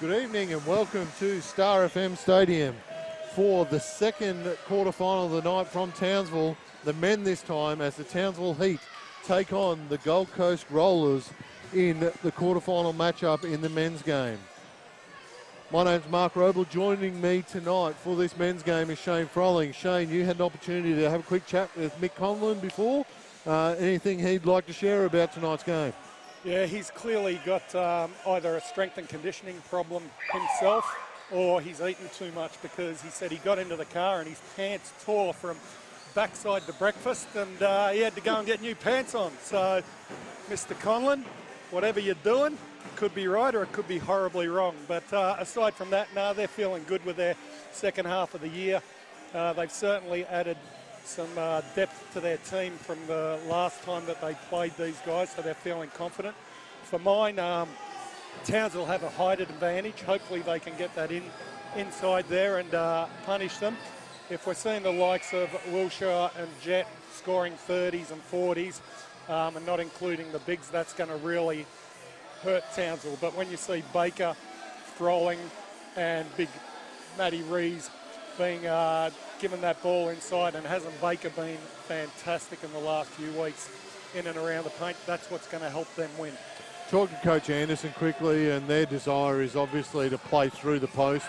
Good evening and welcome to Star FM Stadium for the second quarterfinal of the night from Townsville. The men this time as the Townsville Heat take on the Gold Coast Rollers in the quarterfinal matchup in the men's game. My name's Mark Roble. Joining me tonight for this men's game is Shane Froling. Shane, you had an opportunity to have a quick chat with Mick Conlon before. Anything he'd like to share about tonight's game? Yeah, he's clearly got either a strength and conditioning problem himself or he's eaten too much, because he said he got into the car and his pants tore from backside to breakfast and he had to go and get new pants on. So, Mr. Conlon, whatever you're doing, could be right or it could be horribly wrong. But aside from that, no, they're feeling good with their second half of the year. They've certainly added some depth to their team from the last time that they played these guys, so they're feeling confident. For mine, Townsville have a height advantage. Hopefully they can get that inside there and punish them. If we're seeing the likes of Wilshire and Jet scoring 30s and 40s and not including the bigs, that's going to really hurt Townsville. But when you see Baker, Froling and big Matty Rees being given that ball inside, and hasn't Baker been fantastic in the last few weeks in and around the paint, that's what's going to help them win. Talking to Coach Anderson quickly, and their desire is obviously to play through the post.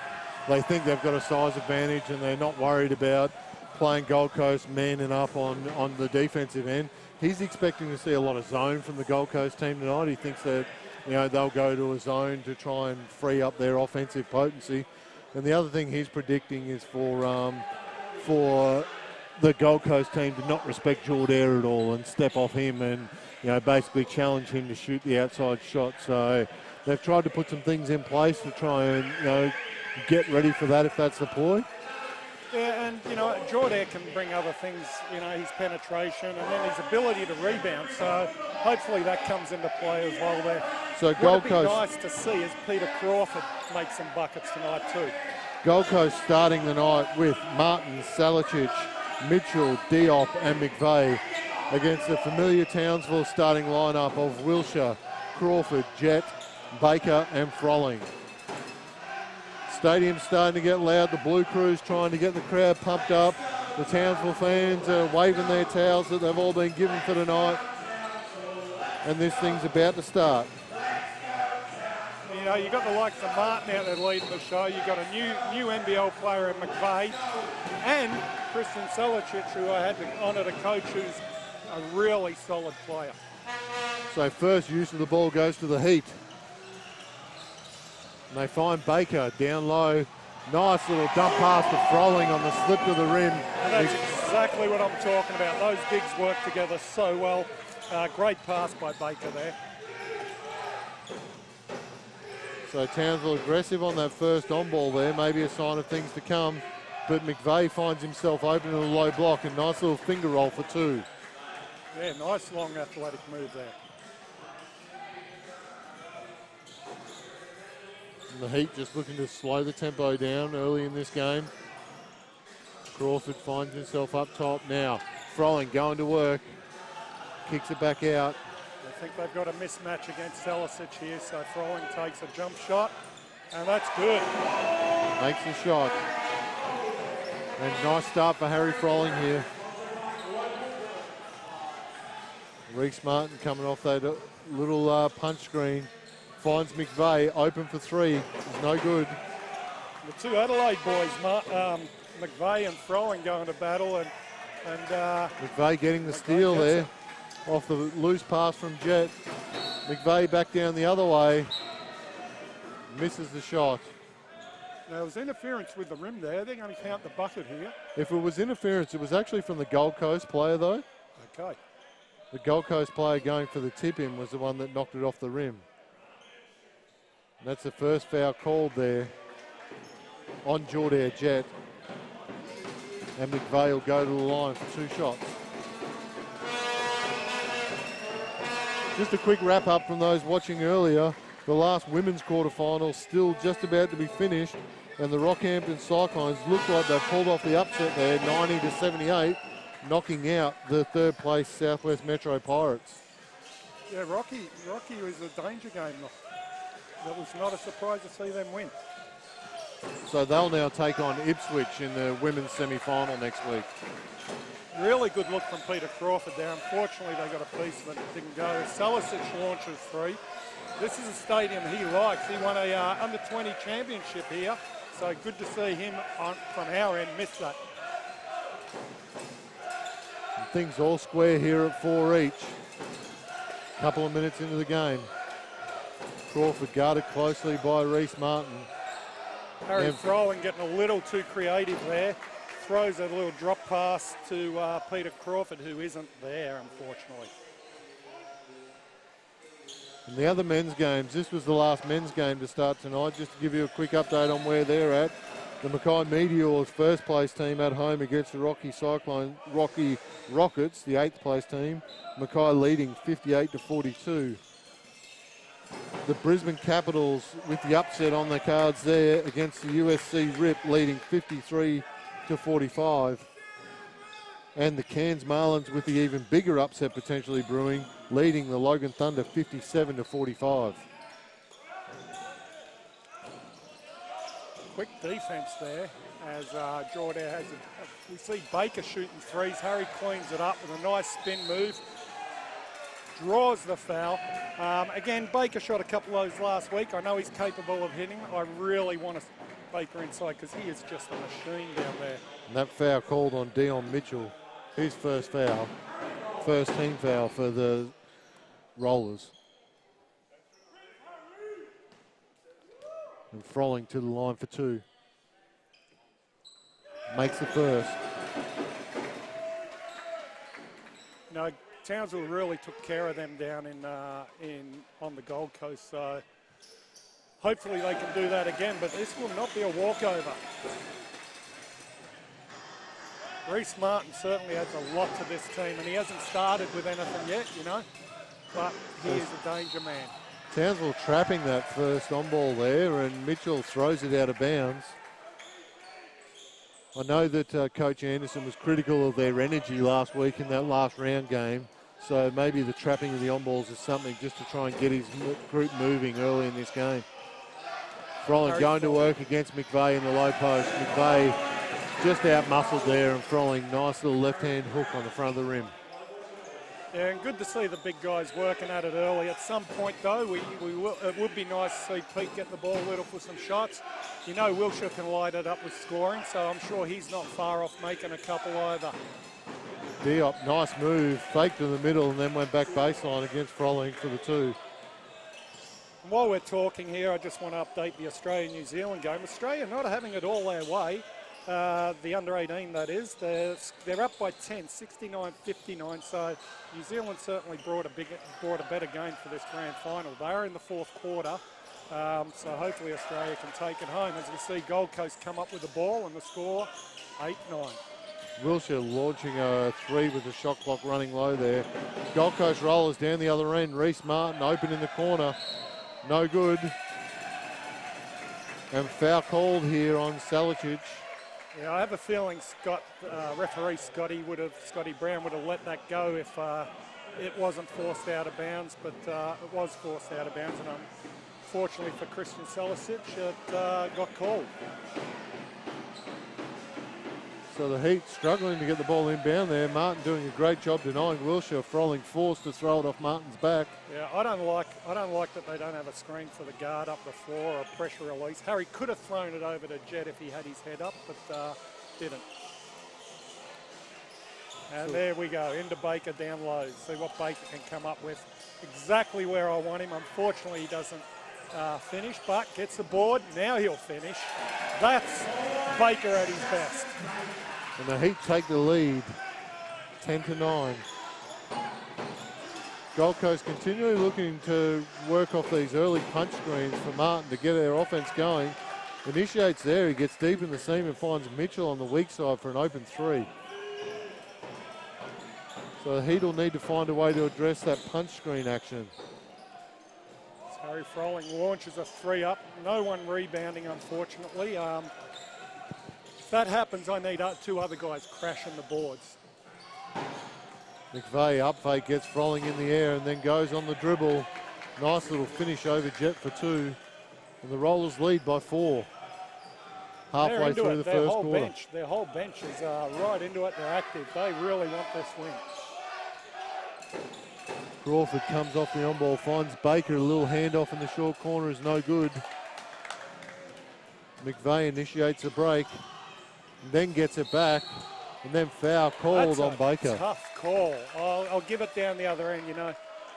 They think they've got a size advantage and they're not worried about playing Gold Coast man and up on the defensive end. He's expecting to see a lot of zone from the Gold Coast team tonight. He thinks that, you know, they'll go to a zone to try and free up their offensive potency. And the other thing he's predicting is for the Gold Coast team to not respect Jordan at all and step off him and, you know, basically challenge him to shoot the outside shot. So they've tried to put some things in place to try and, you know, get ready for that if that's the ploy. Yeah, and, you know, Jordan can bring other things, you know, his penetration and then his ability to rebound. So hopefully that comes into play as well there. So Gold Coast, nice to see is Peter Crawford make some buckets tonight too. Gold Coast starting the night with Martin, Salicic, Mitchell, Diop and McVeigh against the familiar Townsville starting lineup of Wilshire, Crawford, Jet, Baker and Froling. Stadium's starting to get loud. The Blue Crew's trying to get the crowd pumped up. The Townsville fans are waving their towels that they've all been given for tonight. And this thing's about to start. You know, you've got the likes of Martin out there leading the show. You've got a new NBL player in McVeigh and Christian Selicic, who I had the honour to coach, who's a really solid player. So first use of the ball goes to the Heat. And they find Baker down low. Nice little dump pass to Froling on the slip to the rim. And that's exactly what I'm talking about. Those bigs work together so well. Great pass by Baker there. So Townsville aggressive on that first on ball there, maybe a sign of things to come. But McVeigh finds himself open in a low block, and nice little finger roll for two. Yeah, nice long athletic move there. And the Heat just looking to slow the tempo down early in this game. Crawford finds himself up top now. Froling going to work. Kicks it back out. I think they've got a mismatch against Selicic here, so Froling takes a jump shot, and that's good. Makes the shot. And nice start for Harry Froling here. Reese Martin coming off that little punch screen. Finds McVeigh open for three. It's no good. The two Adelaide boys, McVeigh and Froling, going to battle, and McVeigh getting the steal there off the loose pass from Jet. McVeigh back down the other way. Misses the shot. Now, it was interference with the rim there. They're going to count the bucket here. If it was interference, it was actually from the Gold Coast player, though. Okay. The Gold Coast player going for the tip-in was the one that knocked it off the rim. And that's the first foul called there on Jordan Jet. And McVeigh will go to the line for two shots. Just a quick wrap up from those watching earlier. The last women's quarterfinal still just about to be finished, and the Rockhampton Cyclones look like they've pulled off the upset there, 90-78, knocking out the third place Southwest Metro Pirates. Yeah, Rocky was a danger game. That was not a surprise to see them win. So they'll now take on Ipswich in the women's semi-final next week. Really good look from Peter Crawford there. Unfortunately, they got a piece of it that didn't go. Salisic launches 3. This is a stadium he likes. He won a under-20 championship here, so good to see him from our end miss that. And things all square here at 4 each. Couple of minutes into the game. Crawford guarded closely by Reese Martin. Harry Froling getting a little too creative there. Throws a little drop pass to Peter Crawford, who isn't there, unfortunately. And the other men's games, this was the last men's game to start tonight. Just to give you a quick update on where they're at. The Mackay Meteors first place team at home against the Rocky Rockets, the 8th place team. Mackay leading 58-42. The Brisbane Capitals with the upset on the cards there against the USC Rip, leading 53-45. And the Cairns Marlins with the even bigger upset potentially brewing, leading the Logan Thunder 57-45. Quick defense there as Jordan has we see Baker shooting 3s. Harry cleans it up with a nice spin move. Draws the foul. Again, Baker shot a couple of those last week. I know he's capable of hitting. I really want Baker inside because he is just a machine down there. And that foul called on Dion Mitchell, his first foul. First team foul for the Rollers. And Froling to the line for 2. Makes the first. No, Townsville really took care of them down on the Gold Coast, so hopefully they can do that again, but this will not be a walkover. Reese Martin certainly adds a lot to this team, and he hasn't started with anything yet, you know, but he is a danger man. Townsville trapping that first on ball there, and Mitchell throws it out of bounds. I know that Coach Anderson was critical of their energy last week in that last round game, so maybe the trapping of the on balls is something just to try and get his group moving early in this game. Froling going to work against McVeigh in the low post. McVeigh just out-muscled there, and Froling, nice little left-hand hook on the front of the rim. Yeah, and good to see the big guys working at it early. At some point, though, it would be nice to see Pete get the ball a little for some shots. You know Wilshire can light it up with scoring, so I'm sure he's not far off making a couple either. Diop, nice move, faked to the middle and then went back baseline against Froling for the 2. And while we're talking here, I just want to update the Australia-New Zealand game. Australia not having it all their way. The under-18, that is. They're up by 10, 69-59, so New Zealand certainly brought a better game for this grand final. They're in the 4th quarter, so hopefully Australia can take it home. As we see Gold Coast come up with the ball and the score, 8-9. Wilshire launching a 3 with the shot clock running low there. Gold Coast Rollers down the other end. Reese Martin open in the corner. No good. And foul called here on Salicic. Yeah, I have a feeling referee Scotty Brown would have let that go if it wasn't forced out of bounds, but it was forced out of bounds, and unfortunately for Christian Salicic, it got called. So the Heat struggling to get the ball inbound there. Martin doing a great job denying Wilshire. Froling forced to throw it off Martin's back. Yeah, I don't like that they don't have a screen for the guard up the floor or a pressure release. Harry could have thrown it over to Jett if he had his head up, but didn't. And there we go, into Baker down low. See what Baker can come up with. Exactly where I want him. Unfortunately, he doesn't finish, but gets the board. Now he'll finish. That's Baker at his best. And the Heat take the lead, 10-9. Gold Coast continually looking to work off these early punch screens for Martin to get their offense going. Initiates there, he gets deep in the seam and finds Mitchell on the weak side for an open 3. So the Heat will need to find a way to address that punch screen action. Harry Froling launches a 3 up. No one rebounding, unfortunately. If that happens, I need 2 other guys crashing the boards. McVeigh up gets Froling in the air and then goes on the dribble. Nice little finish over Jett for 2. And the Rollers lead by 4. Halfway through the first quarter. Their whole bench is right into it. They're active. They really want this win. Crawford comes off the on-ball, finds Baker. A little handoff in the short corner is no good. McVeigh initiates a break, and then gets it back, and then foul called on Baker. Tough call. I'll give it down the other end, you know.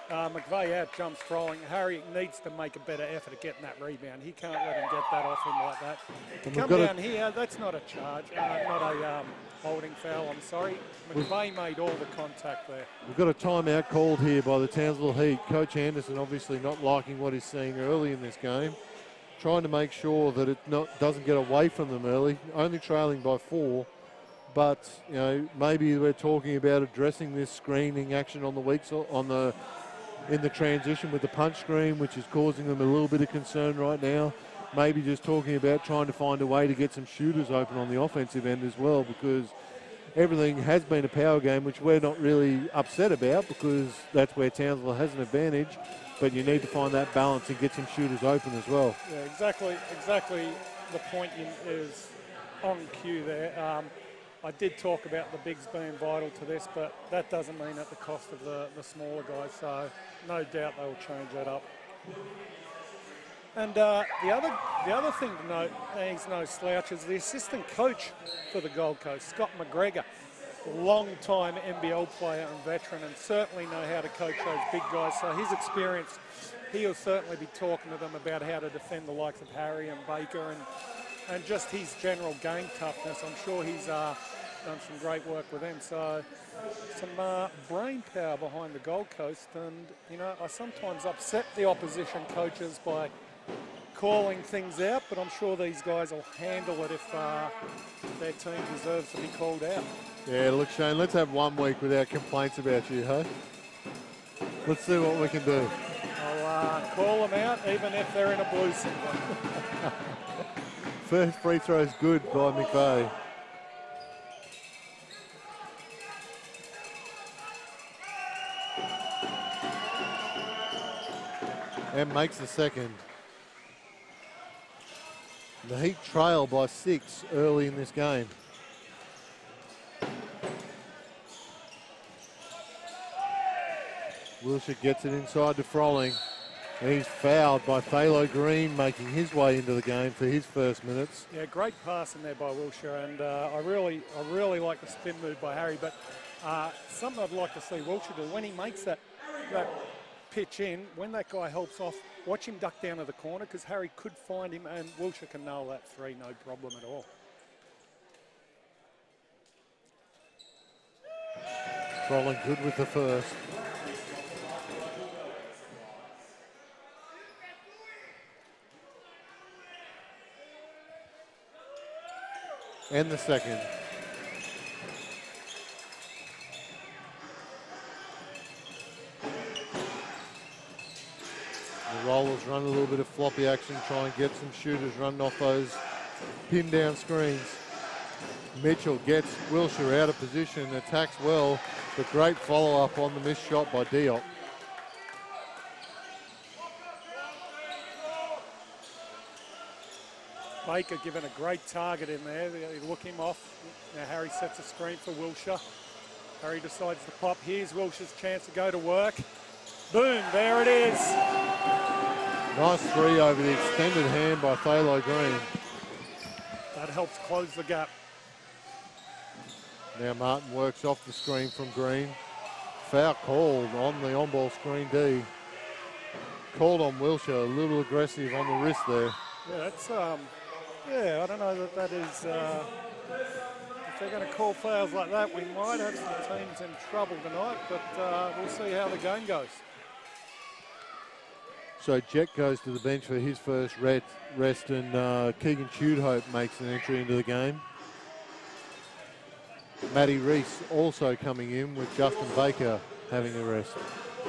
McVeigh out jumps Froling. Harry needs to make a better effort at getting that rebound. He can't let him get that off him like that. To come down here, that's not a charge, not a holding foul, I'm sorry. McVeigh made all the contact there. We've got a timeout called here by the Townsville Heat. Coach Anderson obviously not liking what he's seeing early in this game, trying to make sure that it doesn't get away from them early, only trailing by 4. But, you know, maybe we're talking about addressing this screening action on the in the transition with the punch screen, which is causing them a little bit of concern right now. Maybe just talking about trying to find a way to get some shooters open on the offensive end as well, because everything has been a power game, which we're not really upset about because that's where Townsville has an advantage. But you need to find that balance and get some shooters open as well. Yeah, exactly the point is on cue there. I did talk about the bigs being vital to this, but that doesn't mean at the cost of the smaller guys, so no doubt they will change that up. And the other thing to note, and he's no slouch, is the assistant coach for the Gold Coast, Scott McGregor, long-time NBL player and veteran, and certainly know how to coach those big guys. So his experience, he'll certainly be talking to them about how to defend the likes of Harry and Baker and just his general game toughness. I'm sure he's done some great work with them. So some brain power behind the Gold Coast. And, you know, I sometimes upset the opposition coaches by calling things out, but I'm sure these guys will handle it if their team deserves to be called out. Yeah, look, Shane, let's have 1 week without complaints about you, hey? Let's see what we can do. I'll call them out, even if they're in a blue singlet. First free throw is good by McVeigh. And makes the second. The Heat trail by 6 early in this game. Wilshire gets it inside to Froling. And he's fouled by Phalo Green, making his way into the game for his first minutes. Yeah, great pass in there by Wilshire, and I really like the spin move by Harry. But something I'd like to see Wilshire do when he makes that pitch in, when that guy helps off, watch him duck down to the corner because Harry could find him, and Wilshire can nail that 3, no problem at all. Froling good with the first. And the second. The Rollers run a little bit of floppy action, try and get some shooters running off those pin down screens. Mitchell gets Wilshire out of position, attacks well, but great follow up on the missed shot by Diop. Baker given a great target in there. They look him off. Now Harry sets a screen for Wilshire. Harry decides to pop. Here's Wilshire's chance to go to work. Boom, there it is. Nice 3 over the extended hand by Phalo Green. That helps close the gap. Now Martin works off the screen from Green. Foul called on the on-ball screen D. Called on Wilshire, a little aggressive on the wrist there. Yeah, that's, yeah, I don't know that is, if they're going to call fouls like that, we might have some teams in trouble tonight, but we'll see how the game goes. So Jet goes to the bench for his first rest, and Keegan Tudhope makes an entry into the game. Matty Reese also coming in with Justin Baker having a rest.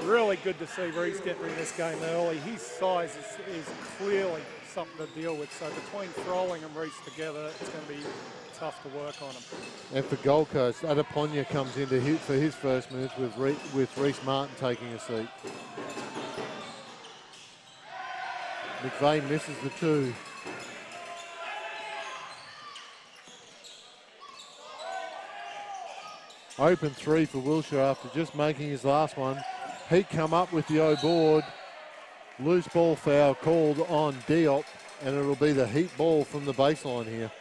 Really good to see Reese getting in this game early. His size is clearly something to deal with. So between Froling and Reese together, it's going to be tough to work on him. And for Gold Coast, Adeponya comes in for his first minutes with Reese Martin taking a seat. McVeigh misses the 2. Open 3 for Wilshire after just making his last one. He come up with the O board. Loose ball foul called on Diop, and it'll be the Heat ball from the baseline here.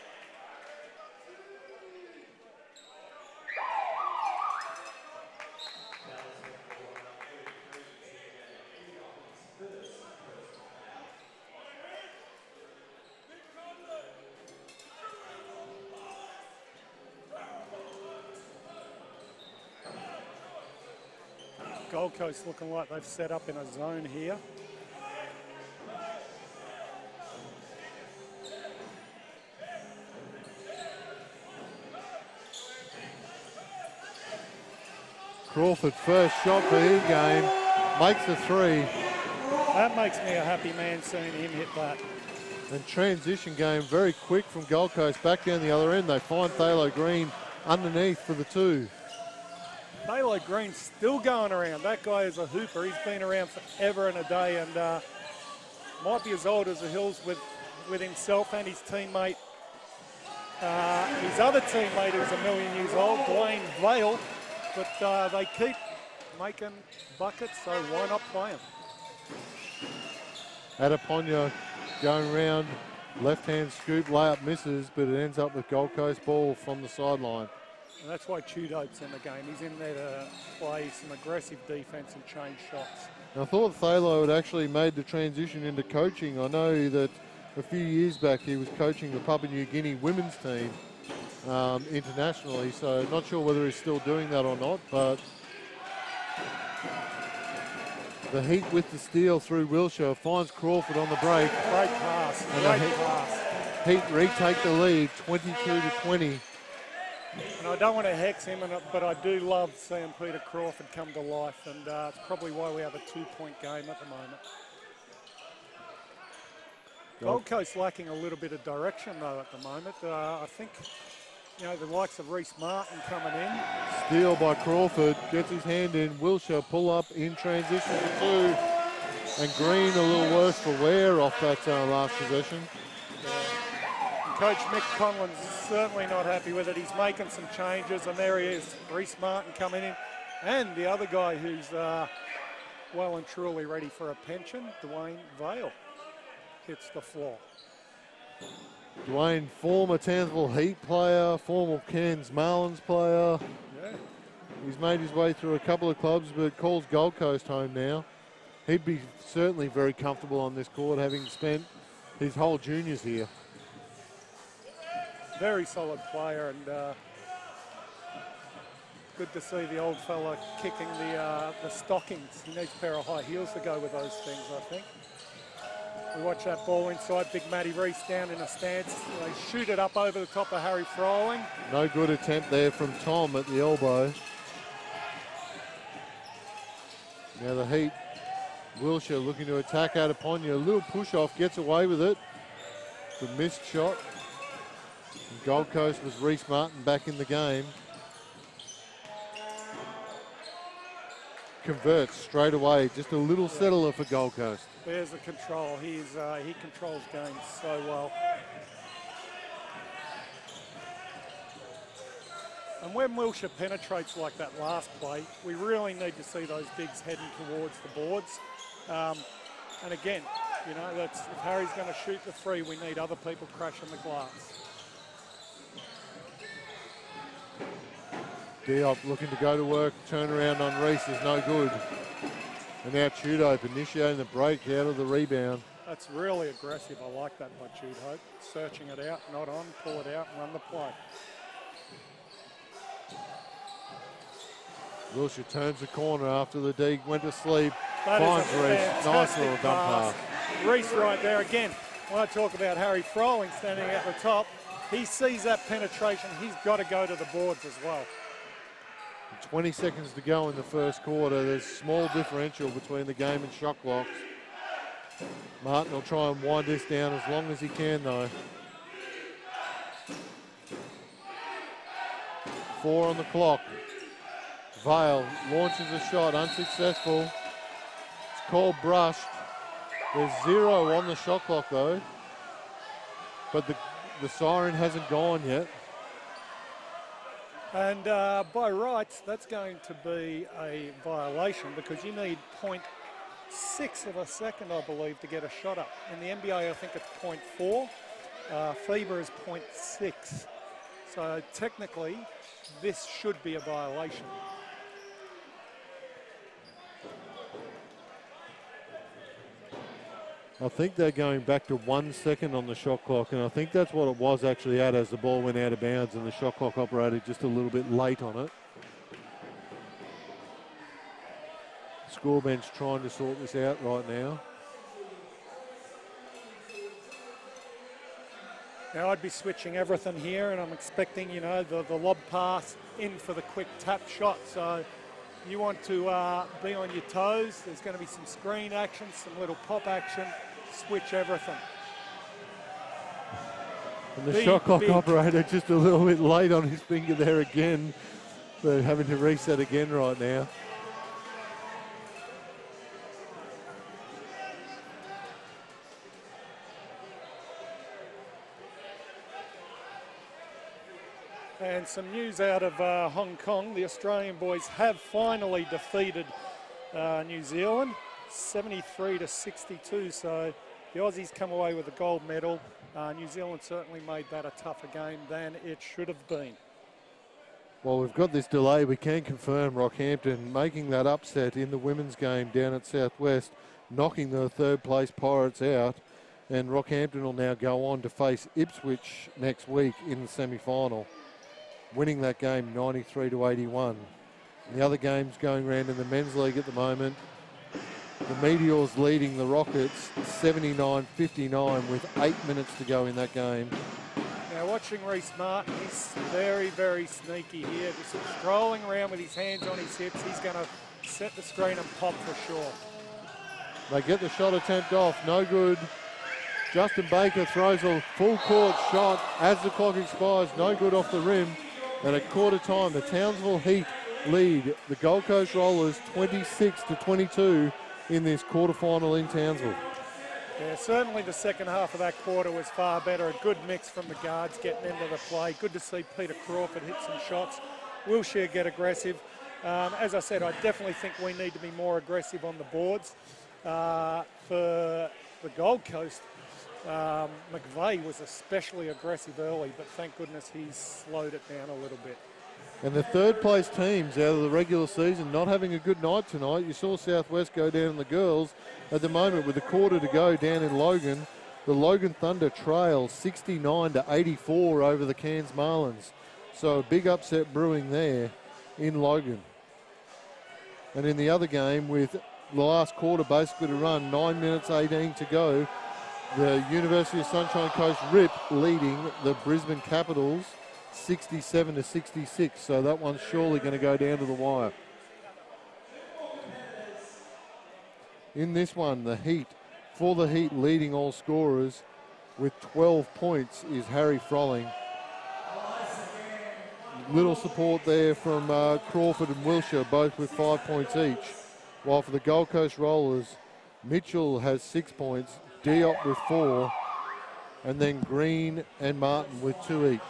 Gold Coast looking like they've set up in a zone here. Crawford first shot for his game, makes the 3. That makes me a happy man seeing him hit that. And transition game very quick from Gold Coast back down the other end. They find Thalo Green underneath for the 2. Thalo Green's still going around. That guy is a hooper. He's been around forever and a day, and might be as old as the hills with himself and his teammate. His other teammate who's a million years old, Dwayne Vale, but they keep making buckets, so why not play him? Adeponya going round, left-hand scoop, layup misses, but it ends up with Gold Coast ball from the sideline. And that's why Tudope's in the game. He's in there to play some aggressive defense and change shots. I thought Thalo had actually made the transition into coaching. I know that a few years back he was coaching the Papua New Guinea women's team internationally, so not sure whether he's still doing that or not, but the Heat with the steal through Wilshire finds Crawford on the break. Great pass, great pass. Heat retake the lead, 22-20. And I don't want to hex him, but I do love seeing Peter Crawford come to life, and it's probably why we have a 2-point game at the moment. Gold Coast lacking a little bit of direction, though, at the moment. I think, you know, the likes of Reece Martin coming in. Steal by Crawford, gets his hand in. Wilshire pull up in transition for 2. And Green a little worse for wear off that last possession. Yeah. Coach Mick Conlon's certainly not happy with it. He's making some changes, and there he is, Reece Martin coming in. And the other guy who's well and truly ready for a pension, Dwayne Vale, hits the floor. Dwayne, former Townsville Heat player, former Cairns Marlins player. Yeah. He's made his way through a couple of clubs, but calls Gold Coast home now. He'd be certainly very comfortable on this court, having spent his whole juniors here. Very solid player, and good to see the old fella kicking the stockings. He needs a pair of high heels to go with those things, I think. We watch that ball inside, big Matty Reese down in a stance. They shoot it up over the top of Harry Froling. No good attempt there from Tom at the elbow. Now the Heat, Wilshire looking to attack Adeponya. A little push off, gets away with it. The missed shot. And Gold Coast was Reece Martin back in the game. Converts straight away, just a little settler for Gold Coast. There's the control. He controls games so well. And when Wilshire penetrates like that last play, we really need to see those bigs heading towards the boards. And again, you know, if Harry's going to shoot the 3, we need other people crashing the glass. Diop looking to go to work, turn around on Reese is no good. And now Tudope initiating the break out of the rebound. That's really aggressive. I like that by Tudope. Searching it out, not on, pull it out and run the play. Wilshire turns the corner after the D went to sleep. That finds is a Reese. Nice little dump pass. Reese right there again. When I talk about Harry Froling standing at the top, he sees that penetration. He's got to go to the boards as well. 20 seconds to go in the first quarter. There's small differential between the game and shot clocks. Martin will try and wind this down as long as he can, though. 4 on the clock. Vale launches a shot, unsuccessful. It's called brushed. There's 0 on the shot clock though, but the siren hasn't gone yet. And by rights, that's going to be a violation because you need 0.6 of a second, I believe, to get a shot up. In the NBA, I think it's 0.4. FIBA is 0.6. So technically, this should be a violation. I think they're going back to 1 second on the shot clock, and I think that's what it was actually at as the ball went out of bounds and the shot clock operated just a little bit late on it. Score bench trying to sort this out right now. Now I'd be switching everything here, and I'm expecting, you know, the lob pass in for the quick tap shot. So you want to be on your toes. There's going to be some screen action, some little pop action. Switch everything. And the shot clock operator just a little bit late on his finger there again. They're having to reset again right now. And some news out of Hong Kong. The Australian boys have finally defeated New Zealand, 73-62. So the Aussies come away with a gold medal. New Zealand certainly made that a tougher game than it should have been. Well, we've got this delay. We can confirm Rockhampton making that upset in the women's game down at Southwest, knocking the third place Pirates out. And Rockhampton will now go on to face Ipswich next week in the semi-final, winning that game 93-81. The other games going around in the men's league at the moment, the Meteors leading the Rockets 79-59 with 8 minutes to go in that game. Now watching Reece Martin, he's very, very sneaky here, just strolling around with his hands on his hips. He's going to set the screen and pop for sure. They get the shot attempt off, no good. Justin Baker throws a full court shot as the clock expires, no good off the rim. And at quarter time, the Townsville Heat lead the Gold Coast Rollers 26-22 in this quarterfinal in Townsville. Yeah, certainly the second half of that quarter was far better. A good mix from the guards getting into the play. Good to see Peter Crawford hit some shots. Wilshire get aggressive. As I said, I definitely think we need to be more aggressive on the boards. For the Gold Coast, McVeigh was especially aggressive early, but thank goodness he's slowed it down a little bit. And the third place teams out of the regular season not having a good night tonight. You saw Southwest go down in the girls. At the moment, with a quarter to go down in Logan, the Logan Thunder trail 69-84 over the Cairns Marlins. So a big upset brewing there in Logan. And in the other game, with the last quarter basically to run, 9 minutes 18 to go, the University of Sunshine Coast Rip leading the Brisbane Capitals 67-66. So that one's surely going to go down to the wire. In this one, the Heat, for the Heat leading all scorers with 12 points is Harry Frolling. Little support there from Crawford and Wilshire, both with 5 points each. While for the Gold Coast Rollers, Mitchell has 6 points, Diop with 4, and then Green and Martin with 2 each.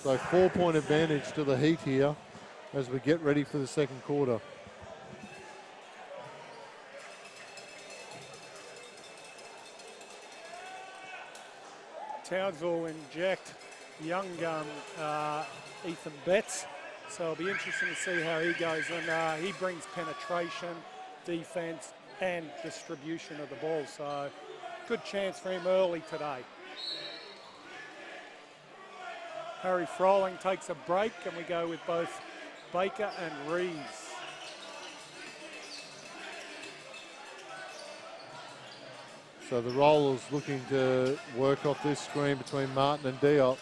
So 4-point advantage to the Heat here as we get ready for the second quarter. Townsville inject young gun Ethan Betts, so it'll be interesting to see how he goes. And he brings penetration, defense, and distribution of the ball. So good chance for him early today. Harry Frolling takes a break, and we go with both Baker and Reeves. So the Rollers looking to work off this screen between Martin and Diop.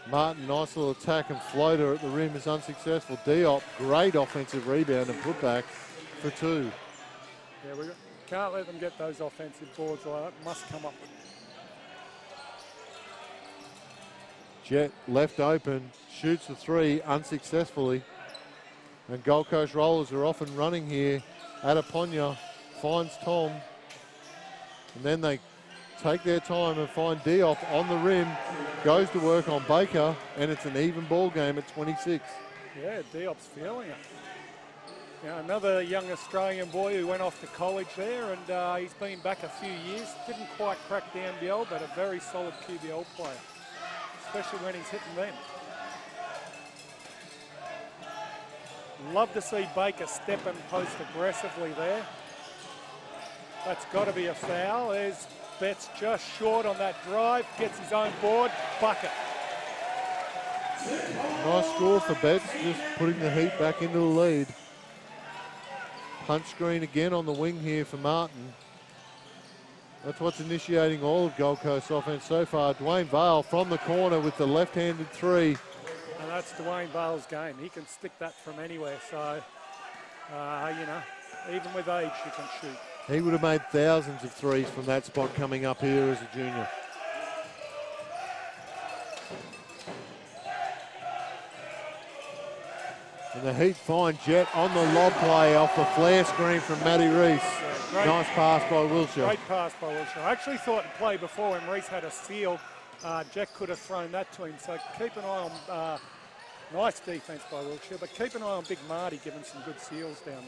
Martin, nice little attack and floater at the rim is unsuccessful. Diop, great offensive rebound and putback for 2. Yeah, we can't let them get those offensive boards like that. Must come up with. Jet left open, shoots the three unsuccessfully. And Gold Coast Rollers are off and running here. Adeponya finds Tom. And then they take their time and find Diop on the rim. Goes to work on Baker, and it's an even ball game at 26. Yeah, Diop's feeling it. Now, another young Australian boy who went off to college there, and he's been back a few years. Didn't quite crack the NBL, but a very solid QBL player, especially when he's hitting them. Love to see Baker step and post aggressively there. That's got to be a foul. There's Betts just short on that drive, gets his own board, bucket. Nice score for Betts, just putting the Heat back into the lead. Punch screen again on the wing here for Martin. That's what's initiating all of Gold Coast's offense so far. Dwayne Vale from the corner with the left-handed three. And that's Dwayne Vale's game. He can stick that from anywhere. So, you know, even with age, you can shoot. He would have made thousands of threes from that spot coming up here as a junior. And the Heat find Jet on the lob play off the flare screen from Matty Reese. Yeah, nice pass by Wilshire. Great pass by Wilshire. I actually thought in play before when Reese had a steal, Jack could have thrown that to him. So keep an eye on, nice defense by Wilshire, but keep an eye on Big Marty giving some good seals down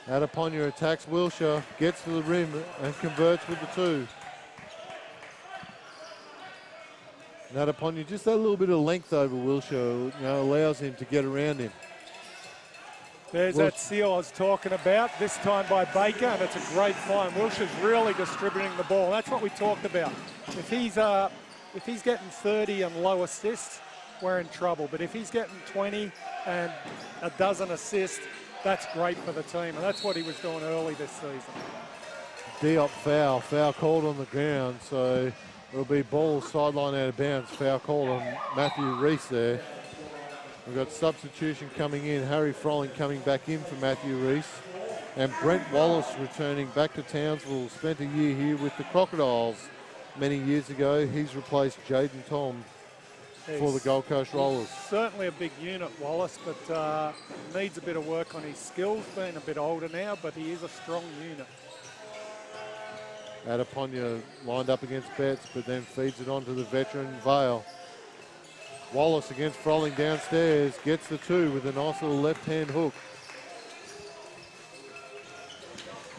there. Adeponya attacks Wilshire, gets to the rim and converts with the two. And Adeponya, just that little bit of length over Wilshire, allows him to get around him. There's that seal I was talking about, this time by Baker, and it's a great find. Wilshire's really distributing the ball. That's what we talked about. If he's getting 30 and low assists, we're in trouble. But if he's getting 20 and a dozen assists, that's great for the team, and that's what he was doing early this season. Diop foul called on the ground, so it'll be ball sideline out of bounds. Foul called on Matthew Reese there. We've got substitution coming in. Harry Froling coming back in for Matthew Reese. And Brent Wallace returning back to Townsville. Spent a year here with the Crocodiles many years ago. He's replaced Jaden Tom for the Gold Coast Rollers. Certainly a big unit, Wallace, but needs a bit of work on his skills. Being a bit older now, but he is a strong unit. Adeponya lined up against Betts, but then feeds it on to the veteran Vale. Wallace against Froling downstairs, gets the two with a nice little left-hand hook.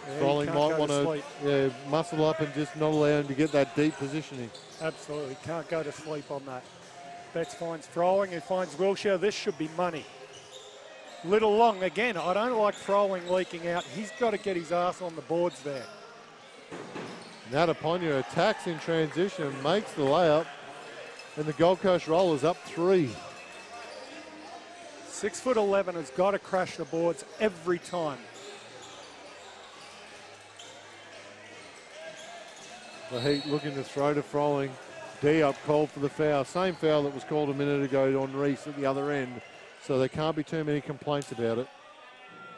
Yeah, Froling might want to muscle up and just not allow him to get that deep positioning. Absolutely, can't go to sleep on that. Betts finds Froling, he finds Wilshire. This should be money. Little long again. I don't like Froling leaking out. He's got to get his ass on the boards there. Adeponya attacks in transition, makes the layup, and the Gold Coast Rollers up 3. 6'11" has got to crash the boards every time. The Heat looking to throw to Froling. Diop called for the foul. Same foul that was called a minute ago on Reese at the other end. So there can't be too many complaints about it.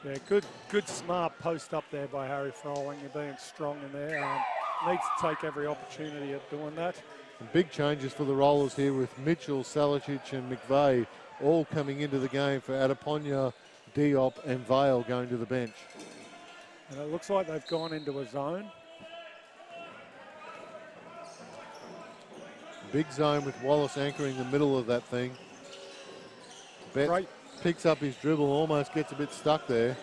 Yeah, good smart post up there by Harry Froling. You're being strong in there. Needs to take every opportunity at doing that. And big changes for the Rollers here with Mitchell, Salicic and McVeigh all coming into the game for Adeponya, Diop and Vale going to the bench. And it looks like they've gone into a zone. Big zone with Wallace anchoring the middle of that thing. Bet picks up his dribble, almost gets a bit stuck there.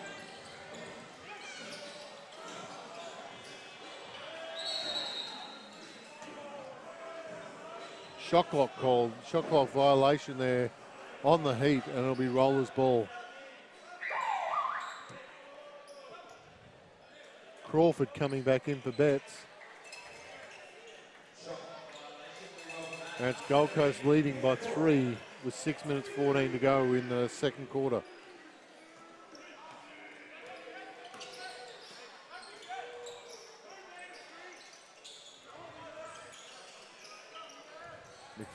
Shot clock called, shot clock violation there on the Heat, and it'll be Rollers ball. Crawford coming back in for Betts. And it's Gold Coast leading by 3 with 6 minutes 14 to go in the second quarter.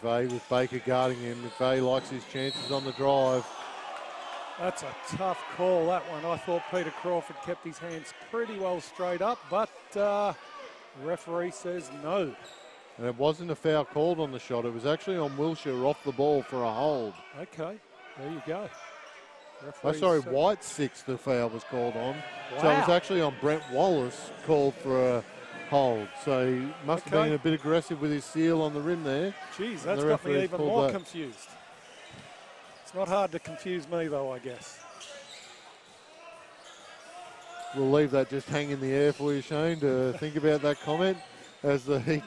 McVeigh with Baker guarding him. McVeigh likes his chances on the drive. That's a tough call, that one. I thought Peter Crawford kept his hands pretty well straight up, but the referee says no. And it wasn't a foul called on the shot. It was actually on Wilshire off the ball for a hold. Okay, there you go. Oh, sorry, White's 6 the foul was called on. Wow. So it was actually on Brent Wallace called for a hold. So he must have been a bit aggressive with his seal on the rim there. Geez, that's got me even more confused. It's not hard to confuse me though, I guess. We'll leave that just hang in the air for you, Shane, to think about that comment as the Heat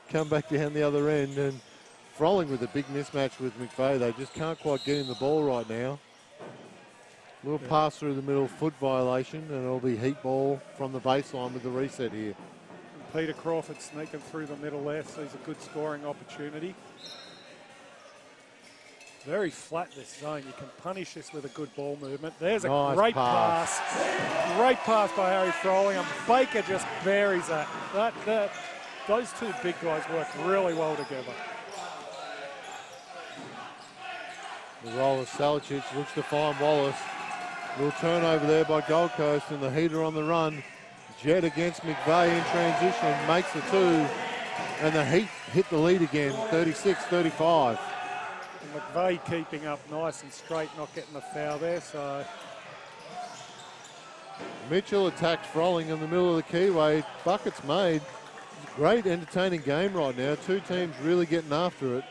come back down the other end. And Froling with a big mismatch with McVeigh. They just can't quite get in the ball right now. Little pass through the middle, foot violation, and it'll be Heat ball from the baseline with the reset here. And Peter Crawford sneaking through the middle there, sees a good scoring opportunity. Very flat this zone. You can punish this with a good ball movement. There's a great pass. Great pass by Harry Froling, and Baker just buries that. Those two big guys work really well together. The roll of Salicic looks to find Wallace. Little turnover there by Gold Coast, and the Heat are on the run. Jett against McVeigh in transition, makes the 2, and the Heat hit the lead again, 36-35. McVeigh keeping up nice and straight, not getting the foul there. So Mitchell attacks Froling in the middle of the keyway. Buckets made. It's a great entertaining game right now. Two teams really getting after it.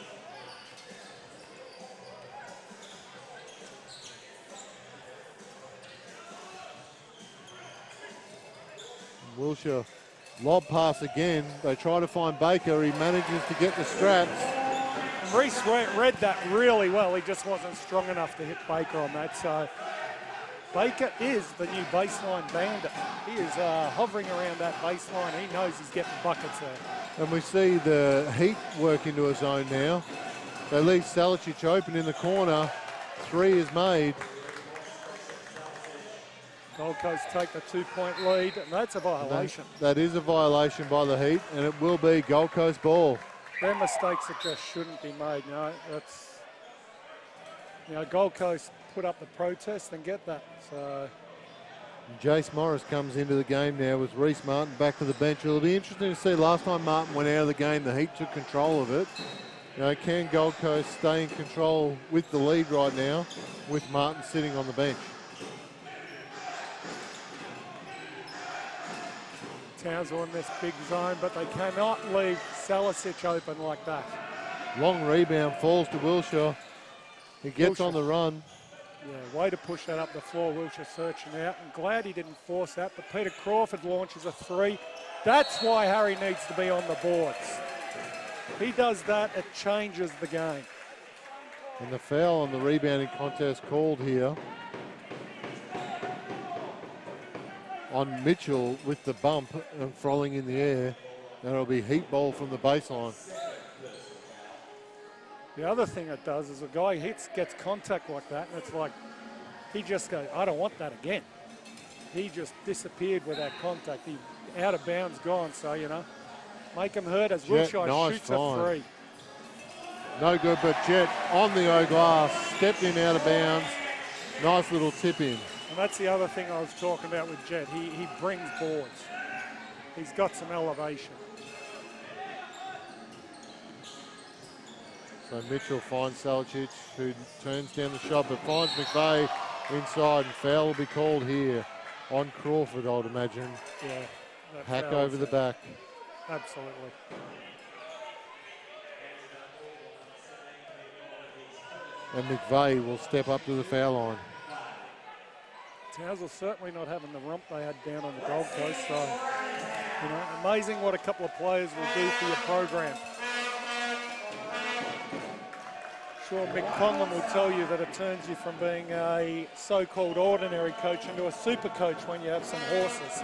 Wilshire lob pass again. They try to find Baker. He manages to get the straps. And Reese read that really well. He just wasn't strong enough to hit Baker on that. So Baker is the new baseline bandit. He is hovering around that baseline. He knows he's getting buckets there. And we see the Heat work into a zone now. They leave Salicic open in the corner. 3 is made. Gold Coast take the 2-point lead, and that's a violation. That is a violation by the Heat, and it will be Gold Coast ball. They're mistakes that just shouldn't be made. Gold Coast put up the protest and get that. So Jace Morris comes into the game now with Reese Martin back to the bench. It'll be interesting to see. Last time Martin went out of the game, the Heat took control of it. Can Gold Coast stay in control with the lead right now with Martin sitting on the bench? Townsville in this big zone, but they cannot leave Salicic open like that. Long rebound falls to Wilshire. He gets on the run. Yeah, way to push that up the floor. Wilshire searching out. I'm glad he didn't force that, but Peter Crawford launches a 3. That's why Harry needs to be on the boards. He does that, it changes the game. And the foul on the rebounding contest called here on Mitchell with the bump and Froling in the air. That'll be Heat ball from the baseline. The other thing it does is a guy gets contact like that, and it's like he just goes, I don't want that again. He just disappeared with that contact. He out of bounds gone, so, make him hurt as Wilshire shoots a 3. No good, but Jett on the O glass, stepped in out of bounds. Nice little tip in. And that's the other thing I was talking about with Jett. He brings boards. He's got some elevation. So Mitchell finds Salicic, who turns down the shot, but finds McVeigh inside, and foul will be called here on Crawford, I'd imagine. Yeah. Hack over the back. Absolutely. And McVeigh will step up to the foul line. Townsville certainly not having the rump they had down on the Gold Coast. So, amazing what a couple of players will do for your program. Sure, Mick Conlon will tell you that it turns you from being a so-called ordinary coach into a super coach when you have some horses.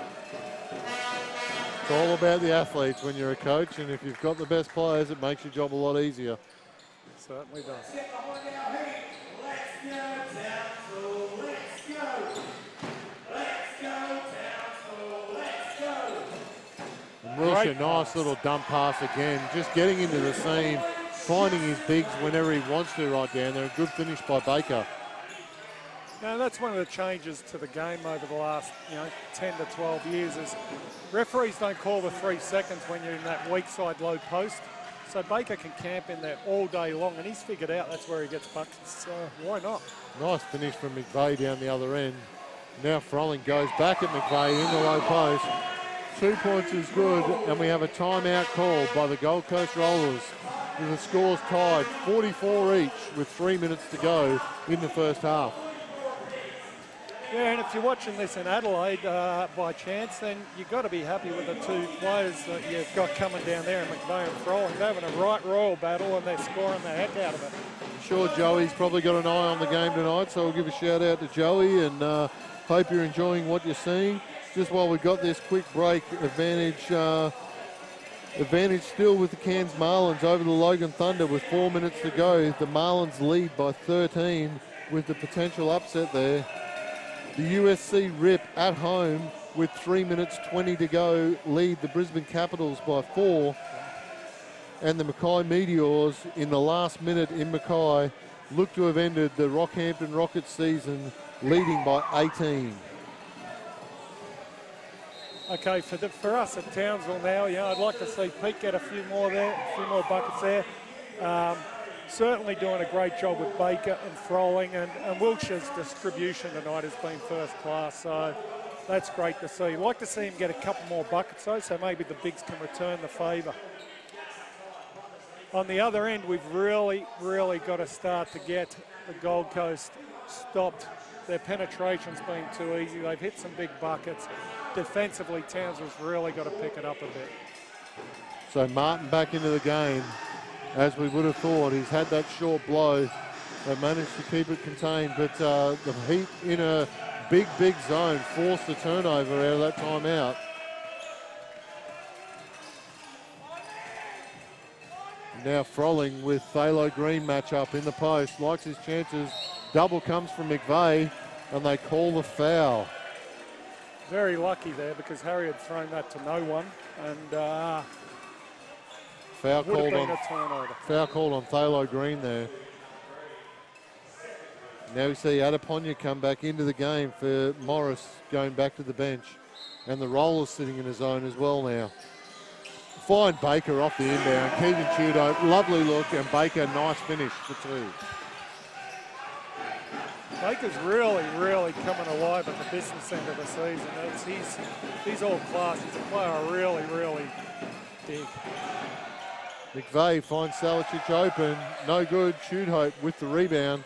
It's all about the athletes when you're a coach, and if you've got the best players, it makes your job a lot easier. Certainly does. Wilshire, nice little dump pass again, just getting into the seam, finding his bigs whenever he wants to right down there. A good finish by Baker. Now, that's one of the changes to the game over the last, 10 to 12 years is referees don't call the 3 seconds when you're in that weak side low post. So Baker can camp in there all day long, and he's figured out that's where he gets buckets. So why not? Nice finish from McVeigh down the other end. Now Frolling goes back at McVeigh in the low post. 2 points is good, and we have a timeout called by the Gold Coast Rollers. The score's tied 44 each with 3 minutes to go in the first half. Yeah, and if you're watching this in Adelaide by chance, then you've got to be happy with the two players that you've got coming down there, McVeigh and Frolling. They're having a right royal battle, and they're scoring the heck out of it. I'm sure Joey's probably got an eye on the game tonight, so we'll give a shout out to Joey, and hope you're enjoying what you're seeing. Just while we've got this quick break, advantage still with the Cairns Marlins over the Logan Thunder with 4 minutes to go. The Marlins lead by 13 with the potential upset there. The USC Rip at home with 3 minutes 20 to go lead the Brisbane Capitals by 4. And the Mackay Meteors in the last minute in Mackay look to have ended the Rockhampton Rockets season leading by 18. Okay, for us at Townsville now, I'd like to see Pete get a few more buckets there. Certainly doing a great job with Baker and Frolling, and Wiltshire's distribution tonight has been first class, so that's great to see. Like to see him get a couple more buckets though, so maybe the bigs can return the favour. On the other end, we've really, really got to start to get the Gold Coast stopped. Their penetration's been too easy. They've hit some big buckets. Defensively, Townsville's really got to pick it up a bit. So Martin back into the game. As we would have thought, he's had that short blow. They managed to keep it contained, but the Heat in a big zone forced the turnover out of that timeout. Now Frolling with Thalo Green matchup in the post. Likes his chances. Double comes from McVeigh, and they call the foul. Very lucky there because Harry had thrown that to no one, and foul called on Thalo Green there. Now we see Adeponya come back into the game for Morris going back to the bench. And the Rollers sitting in a zone as well now. Fine Baker off the inbound. Keegan Tudo, lovely look, and Baker, nice finish for 2. Baker's really, really coming alive at the business end of the season. He's all class. He's a player I really, really dig. McVeigh finds Salicic open. No good. Hope with the rebound.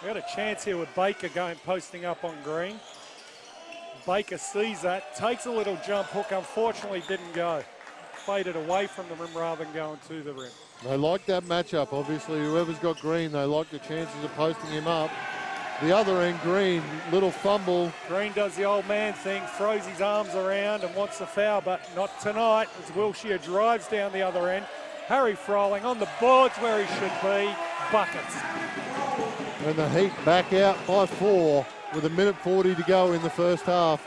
We had a chance here with Baker posting up on Green. Baker sees that, takes a little jump hook, unfortunately didn't go. Faded away from the rim rather than going to the rim. They like that matchup, obviously. Whoever's got Green, they like the chances of posting him up. The other end, Green, little fumble. Green does the old man thing, throws his arms around and wants the foul, but not tonight as Wiltshire drives down the other end. Harry Frolling on the boards where he should be, buckets. And the Heat back out by 4 with 1:40 to go in the first half.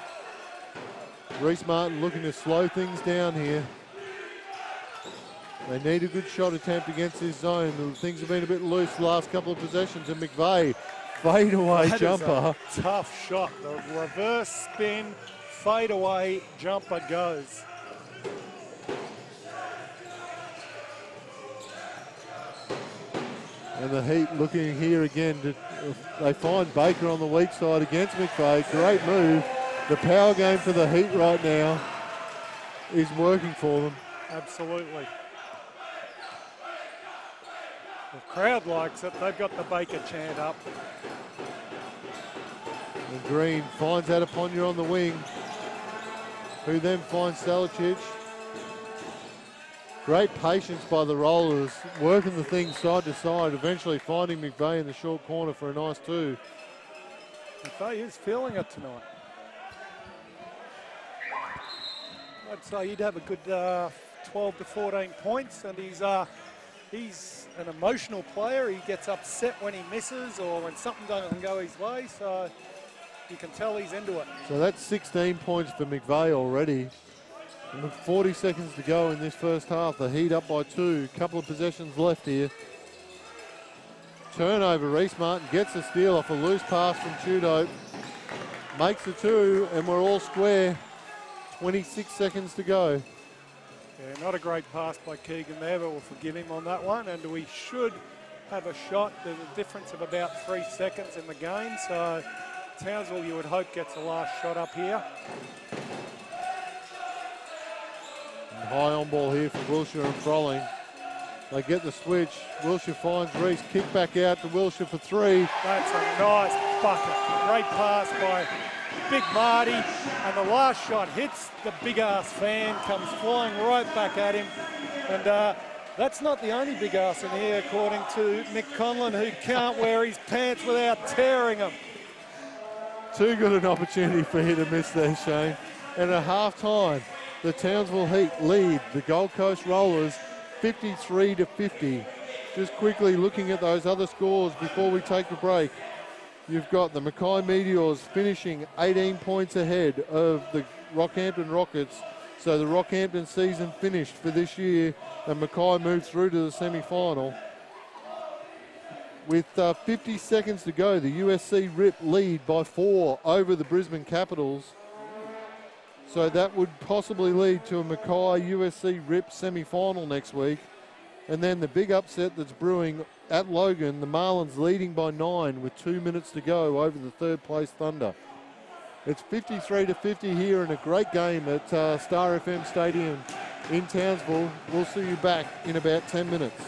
Reece Martin looking to slow things down here. They need a good shot attempt against this zone. Things have been a bit loose the last couple of possessions, and McVeigh fade-away jumper. Is a tough shot. The reverse spin, fade-away jumper goes. And the Heat looking here again. They find Baker on the weak side against McVeigh. Great move. The power game for the Heat right now is working for them. Absolutely. The crowd likes it. They've got the Baker chant up. And Green finds Adeponya on the wing, who then finds Salicic. Great patience by the Rollers, working the thing side to side, eventually finding McVeigh in the short corner for a nice 2. McVeigh is feeling it tonight. I'd say he'd have a good 12 to 14 points, and he's an emotional player. He gets upset when he misses or when something doesn't go his way, so you can tell he's into it. So that's 16 points for McVeigh already. And with 40 seconds to go in this first half, the Heat up by 2. Couple of possessions left here. turnover. Reese Martin gets the steal off a loose pass from Tudo. Makes the 2, and we're all square. 26 seconds to go. Yeah, not a great pass by Keegan there, but we'll forgive him on that one. And we should have a shot. There's a difference of about 3 seconds in the game. So Townsville, you would hope, gets the last shot up here. And high on ball here for Wilshire and Froling. They get the switch. Wilshire finds Reese. Kick back out to Wilshire for 3. That's a nice bucket. Great pass by Big Marty. And the last shot hits the big-ass fan, comes flying right back at him. And that's not the only big-ass in here, according to Nick Conlon, who can't wear his pants without tearing them. Too good an opportunity for you to miss there, Shane. And at half-time, the Townsville Heat lead the Gold Coast Rollers 53-50. Just quickly looking at those other scores before we take a break. You've got the Mackay Meteors finishing 18 points ahead of the Rockhampton Rockets. So the Rockhampton season finished for this year, and Mackay moved through to the semi-final. With 50 seconds to go, the USC Rip lead by 4 over the Brisbane Capitals. So that would possibly lead to a Mackay USC Rip semi-final next week. And then the big upset that's brewing at Logan, the Marlins leading by 9 with 2 minutes to go over the third place Thunder. It's 53-50 here in a great game at Star FM Stadium in Townsville. We'll see you back in about 10 minutes.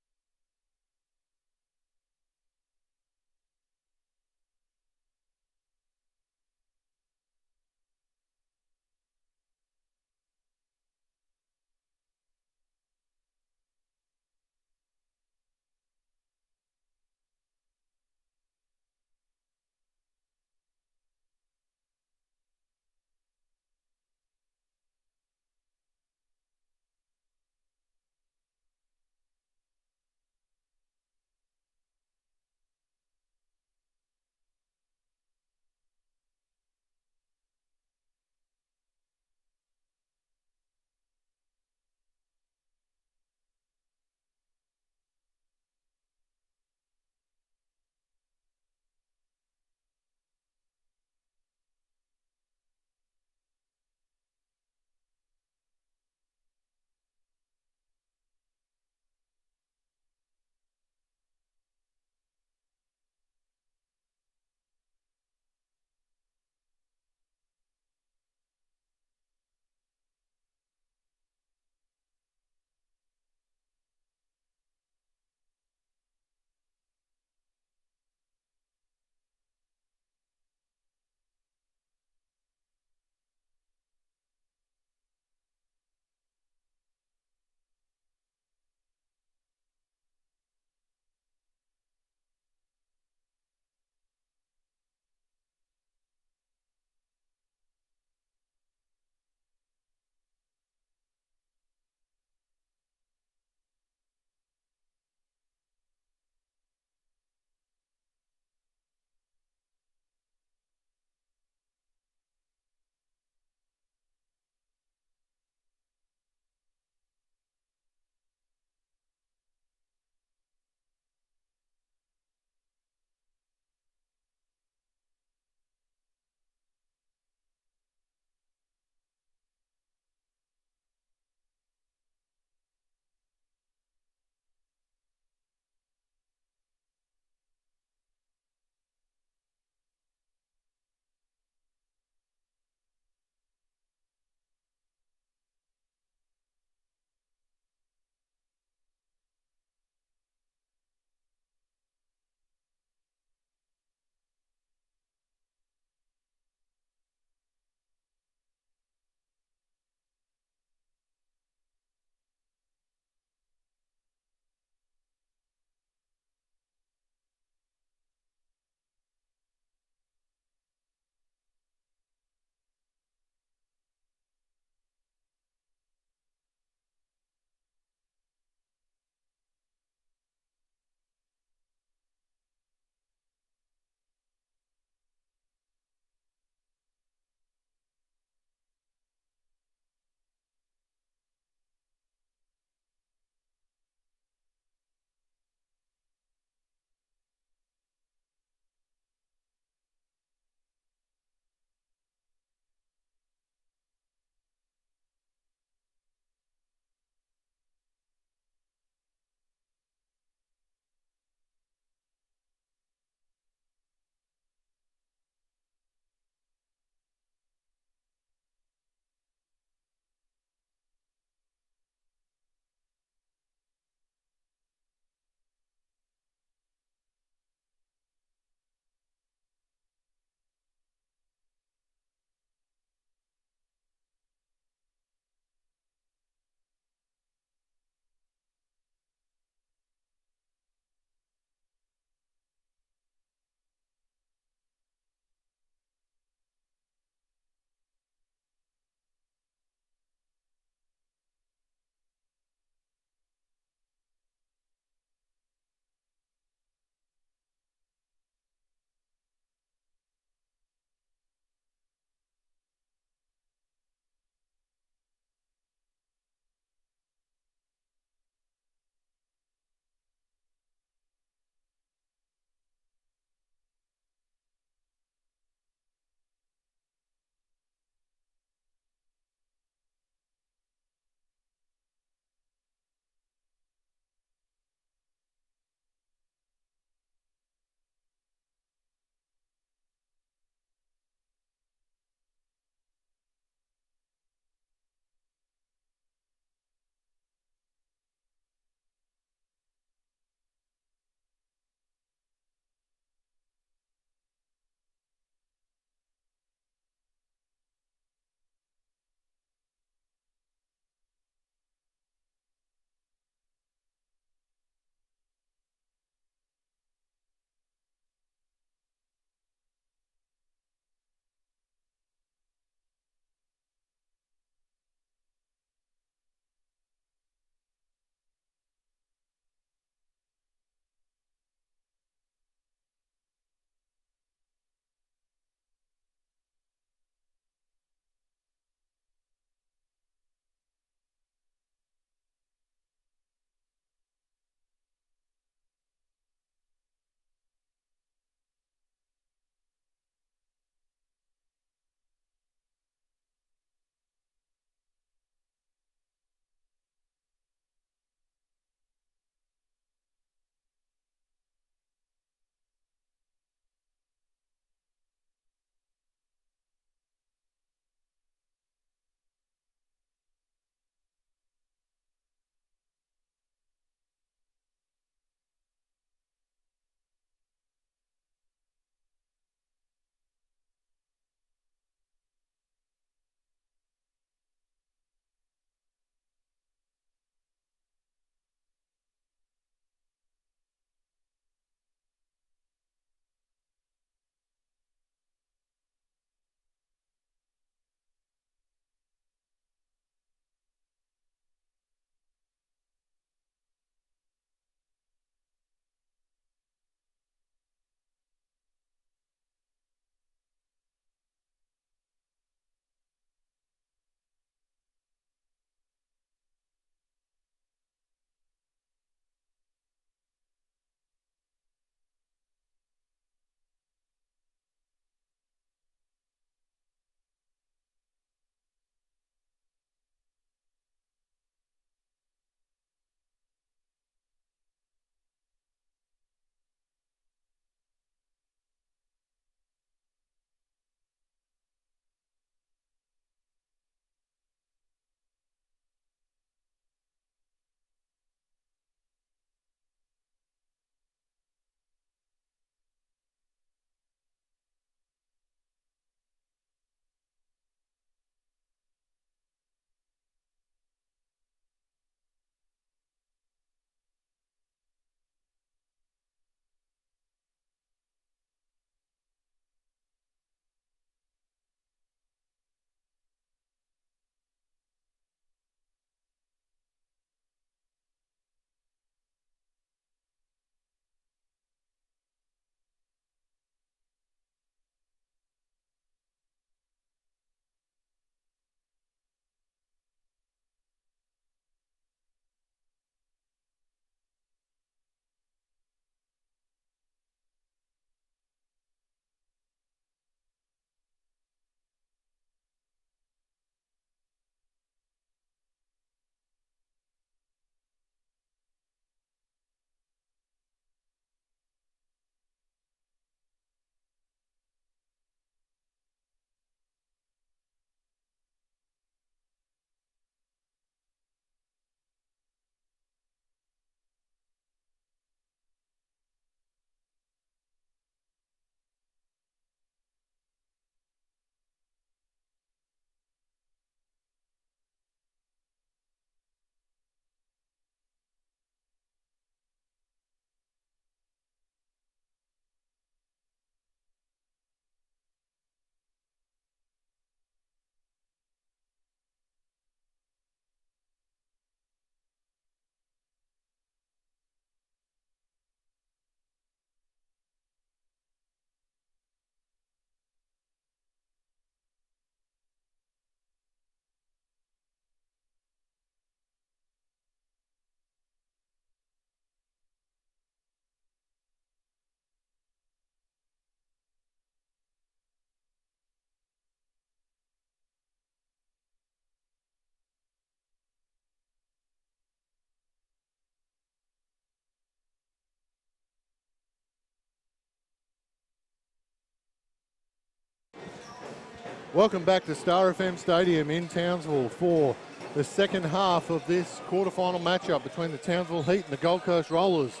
Welcome back to Star FM Stadium in Townsville for the second half of this quarterfinal matchup between the Townsville Heat and the Gold Coast Rollers.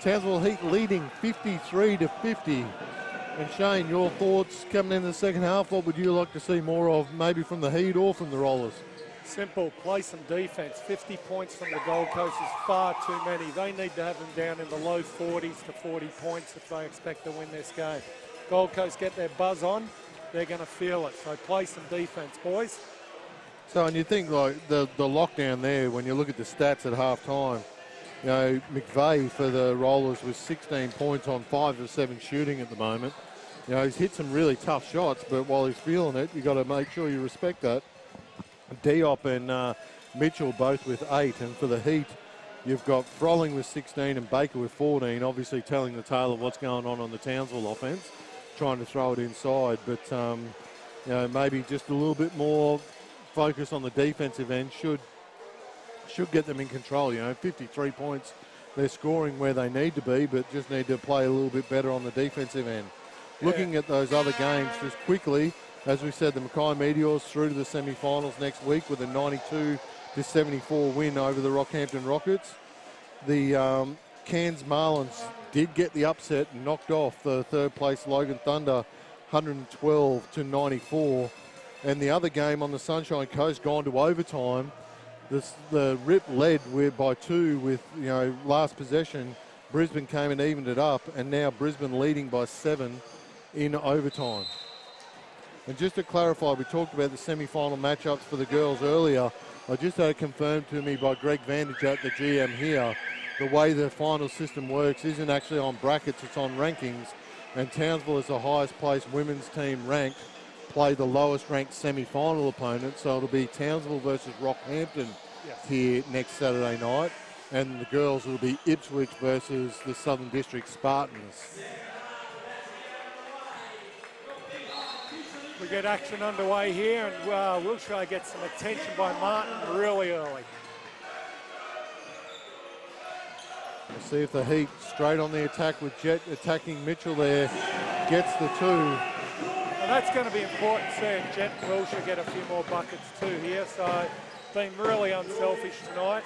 Townsville Heat leading 53-50. And Shane, your thoughts coming into the second half, what would you like to see more of, maybe from the Heat or from the Rollers? Simple, play some defense. 50 points from the Gold Coast is far too many. They need to have them down in the low 40s to 40 points if they expect to win this game. Gold Coast get their buzz on, they're going to feel it. So play some defense, boys. So, and you think like the lockdown there, when you look at the stats at halftime, you know, McVeigh for the Rollers was 16 points on 5 of 7 shooting at the moment. You know, he's hit some really tough shots, but while he's feeling it, you've got to make sure you respect that. Diop and Mitchell both with 8, and for the Heat, you've got Frolling with 16 and Baker with 14, obviously telling the tale of what's going on the Townsville offense, trying to throw it inside, but you know, maybe just a little bit more focus on the defensive end should get them in control. You know, 53 points, they're scoring where they need to be, but just need to play a little bit better on the defensive end. Yeah. Looking at those other games just quickly, as we said, the Mackay Meteors through to the semi-finals next week with a 92-74 win over the Rockhampton Rockets. The Cairns Marlins did get the upset and knocked off the third place Logan Thunder 112-94. And the other game on the Sunshine Coast gone to overtime. The Rip led by 2 with, you know, last possession. Brisbane came and evened it up, and now Brisbane leading by 7 in overtime. And just to clarify, we talked about the semi-final matchups for the girls earlier. I just had it confirmed to me by Greg Vandage, the GM here. The way the final system works isn't actually on brackets, it's on rankings. And Townsville is the highest placed women's team ranked, play the lowest ranked semi-final opponent. So it'll be Townsville versus Rockhampton here next Saturday night. And the girls will be Ipswich versus the Southern District Spartans. We get action underway here, and Wilshire gets some attention by Martin really early. We'll see if the Heat straight on the attack with Jet attacking Mitchell there, gets the 2. And that's going to be important, seeing Jet and Wilshire get a few more buckets too here. So been really unselfish tonight.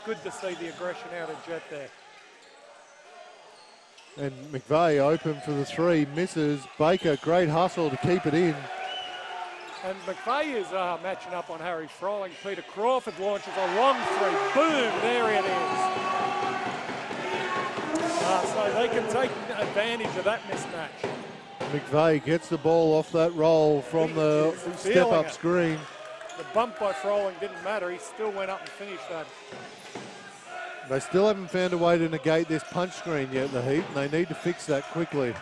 Good to see the aggression out of Jet there. And McVeigh open for the 3, misses. Baker, great hustle to keep it in. And McVeigh is matching up on Harry Frolling. Peter Crawford launches a long 3. Boom, there it is. So they can take advantage of that mismatch. McVeigh gets the ball off that roll from the step-up screen. The bump by Frolling didn't matter. He still went up and finished that. They still haven't found a way to negate this punch screen yet, the Heat, and they need to fix that quickly.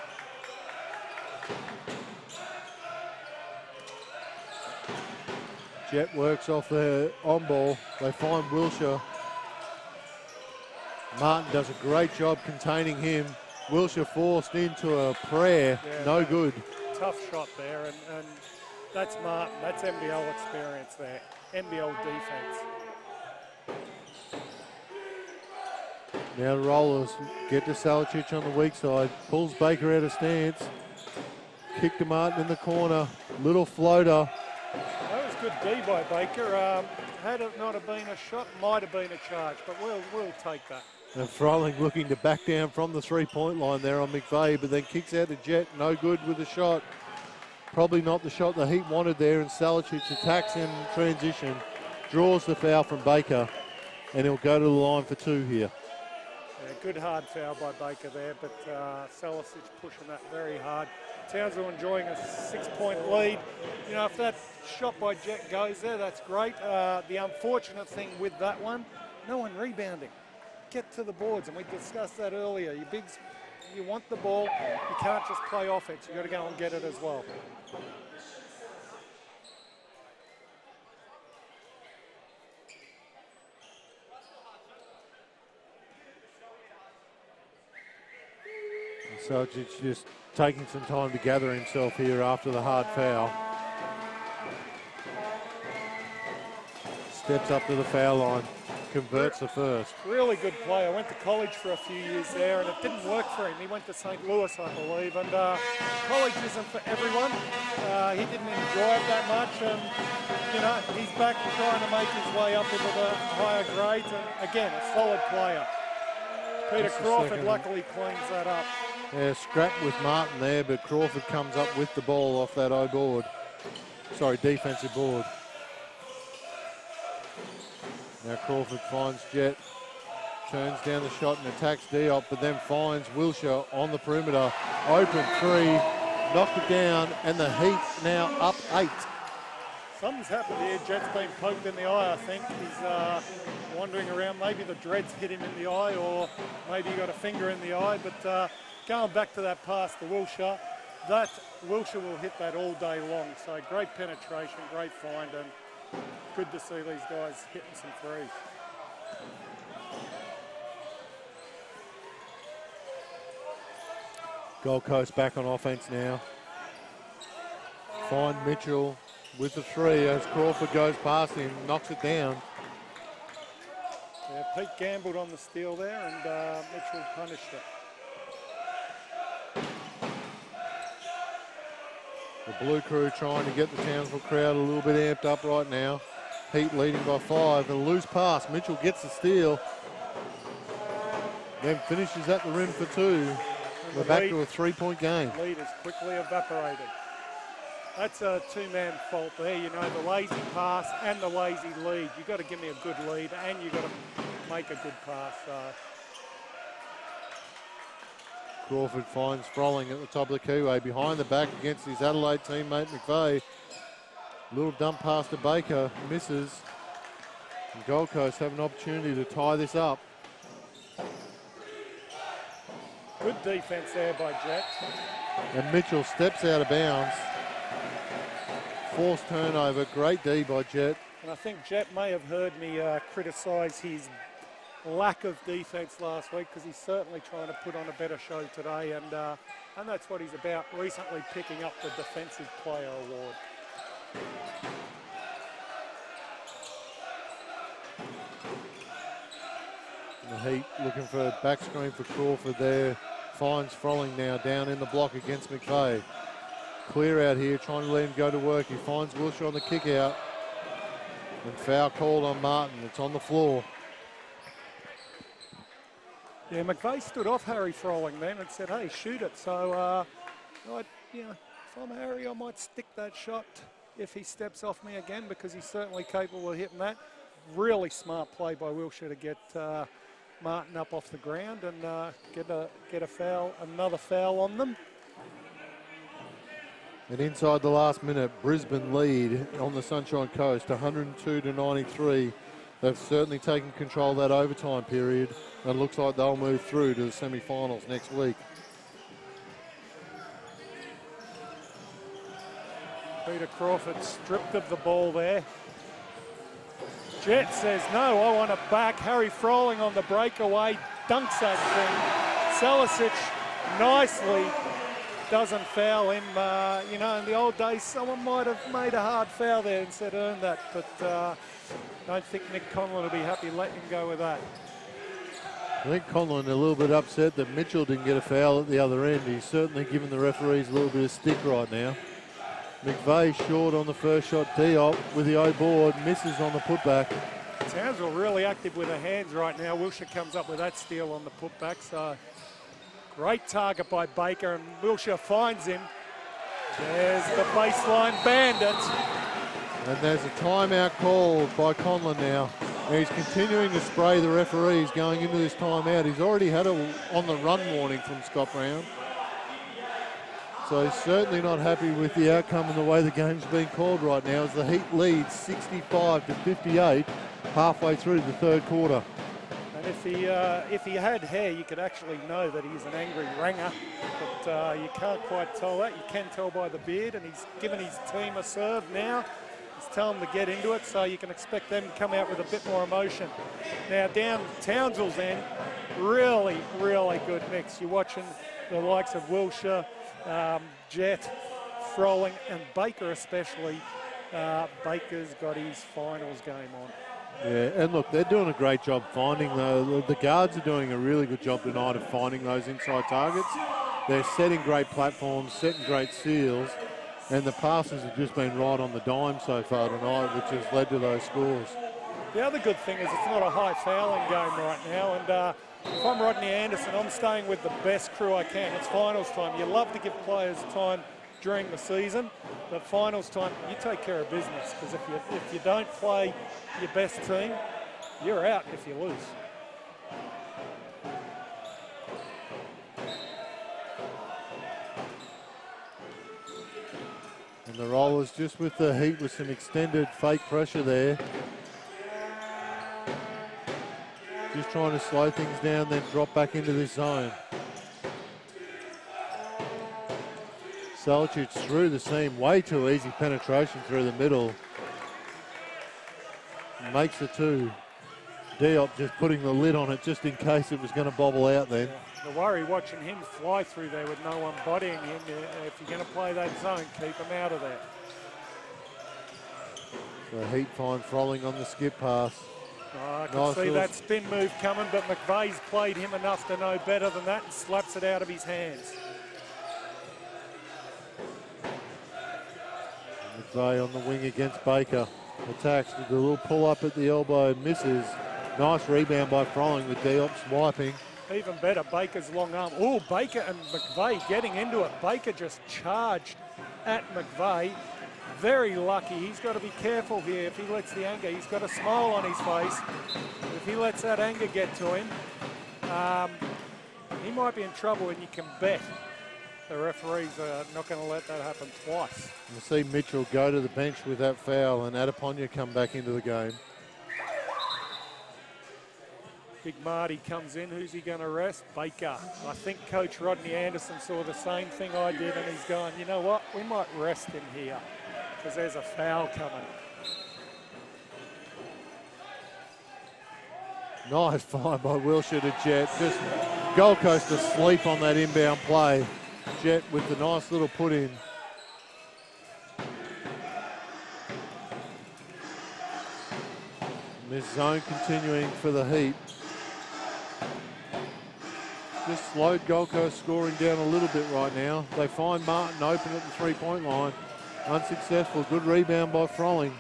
Jet works off the on-ball. They find Wilshire. Martin does a great job containing him. Wilshire forced into a prayer. Yeah, no good. Tough shot there, and that's Martin. That's NBL experience there. NBL defense. Now the Rollers get to Salicic on the weak side. Pulls Baker out of stance. Kick to Martin in the corner. Little floater. That was good D by Baker. Had it not have been a shot, might have been a charge, but we'll take that. And Frolling looking to back down from the 3-point line there on McVeigh, but then kicks out to Jet. No good with the shot. Probably not the shot the Heat wanted there, and Salicic attacks him in transition. Draws the foul from Baker, and he'll go to the line for 2 here. Yeah, good hard foul by Baker there, but Salicic pushing that very hard. Townsville enjoying a 6-point lead. You know, if that shot by Jet goes there, that's great. The unfortunate thing with that one, no one rebounding. Get to the boards, and we discussed that earlier. You bigs, you want the ball, you can't just play offense. You've got to go and get it as well. So it's just taking some time to gather himself here after the hard foul. Steps up to the foul line. converts the first. Really good player. Went to college for a few years there, and it didn't work for him. He went to St. Louis, I believe, and college isn't for everyone. He didn't enjoy it that much, and you know, he's back trying to make his way up into the higher grades, and again, a solid player. Peter Crawford luckily cleans that up. Yeah, scrap with Martin there, but Crawford comes up with the ball off that O board. Sorry, defensive board. Now Crawford finds Jet, turns down the shot and attacks Diop, but then finds Wilshire on the perimeter. Open three, knocked it down, and the Heat now up 8. Something's happened here. Jet's been poked in the eye, I think. He's wandering around. Maybe the dreads hit him in the eye, or maybe he got a finger in the eye. But going back to that pass to Wilshire, that Wilshire will hit that all day long. So great penetration, great find, and good to see these guys hitting some threes. Gold Coast back on offense now. Find Mitchell with the three as Crawford goes past him, knocks it down. Yeah, Pete gambled on the steal there, and Mitchell punished it. The Blue Crew trying to get the Townsville crowd a little bit amped up right now. Heat leading by 5, and a loose pass. Mitchell gets the steal, then finishes at the rim for 2. We're back to a 3-point game. Lead is quickly evaporated. That's a two-man fault there. You know, the lazy pass and the lazy lead. You've got to give me a good lead, and you've got to make a good pass. Crawford finds Frolling at the top of the keyway, behind the back against his Adelaide teammate McVeigh. Little dump pass to Baker, misses. And Gold Coast have an opportunity to tie this up. Good defense there by Jet. And Mitchell steps out of bounds. Forced turnover, great D by Jet. And I think Jet may have heard me criticise his lack of defense last week, because he's certainly trying to put on a better show today, and that's what he's about, recently picking up the Defensive Player Award. And the Heat looking for a back screen for Crawford there. Finds Frolling now down in the block against McVeigh. Clear out here, trying to let him go to work. He finds Wilshire on the kick out. And foul called on Martin. It's on the floor. Yeah, McVeigh stood off Harry Frolling then and said, hey, shoot it. So, if I'm Harry, I might stick that shot if he steps off me again, because he's certainly capable of hitting that. Really smart play by Wilshire to get Martin up off the ground and get a foul, another foul on them. And inside the last minute, Brisbane lead on the Sunshine Coast, 102-93. They've certainly taken control of that overtime period, and looks like they'll move through to the semi-finals next week. Peter Crawford stripped of the ball there. Jet says, no, I want it back. Harry Frolling on the breakaway, dunks that thing. Salisic nicely doesn't foul him. In the old days, someone might have made a hard foul there and said, earn that, but I don't think Nick Conlon will be happy letting him go with that. I think Conlon a little bit upset that Mitchell didn't get a foul at the other end. He's certainly giving the referees a little bit of stick right now. McVeigh short on the first shot. Diop with the O board, misses on the putback. Townsville really active with their hands right now. Wilshire comes up with that steal on the putback. So great target by Baker, and Wilshire finds him. There's the baseline bandit. And there's a timeout called by Conlon now. And he's continuing to spray the referees going into this timeout. He's already had a on the run warning from Scott Brown. So he's certainly not happy with the outcome and the way the game's being called right now, as the Heat leads 65-58 halfway through the third quarter. And if he had hair, you could actually know that he's an angry ranger, but you can't quite tell that. You can tell by the beard, and he's given his team a serve now. He's telling them to get into it, so you can expect them to come out with a bit more emotion. Now down Townsville's end, really, really good mix. You're watching the likes of Wilshire, Jet, Frolling, and Baker especially. Baker's got his finals game on. Yeah, and look, they're doing a great job finding the guards are doing a really good job tonight of finding those inside targets. They're setting great platforms, setting great seals, and the passes have just been right on the dime so far tonight, which has led to those scores. The other good thing is it's not a high fouling game right now, and if I'm Rodney Anderson, I'm staying with the best crew I can. It's finals time. You love to give players time during the season, but finals time, you take care of business, because if you don't play your best team, you're out if you lose. And the Rollers just with the heat with some extended fake pressure there. Just trying to slow things down, then drop back into this zone. Selchich through the seam, way too easy penetration through the middle. Makes the two. Diop just putting the lid on it just in case it was going to bobble out then. The worry watching him fly through there with no one bodying him, if you're going to play that zone, keep him out of there. The Heat find Froling on the skip pass. I can see that spin move coming, but McVeigh's played him enough to know better than that and slaps it out of his hands. McVeigh on the wing against Baker. Attacks with a little pull up at the elbow, misses. Nice rebound by Froling with Diop swiping. Even better, Baker's long arm. Oh, Baker and McVeigh getting into it. Baker just charged at McVeigh. Very lucky. He's got to be careful here. If he lets the anger, he's got a smile on his face. If he lets that anger get to him, he might be in trouble, and you can bet the referees are not going to let that happen twice. We'll see Mitchell go to the bench with that foul and Adeponya come back into the game. Big Marty comes in. Who's he going to rest? Baker. I think Coach Rodney Anderson saw the same thing I did, and he's going, you know what, we might rest him here because there's a foul coming. Nice find by Wilshire to Jet. Just Gold Coast asleep on that inbound play. Jet with the nice little put in. And this zone continuing for the Heat. Just slowed Gold Coast scoring down a little bit right now. They find Martin open at the three-point line. Unsuccessful. Good rebound by Froling.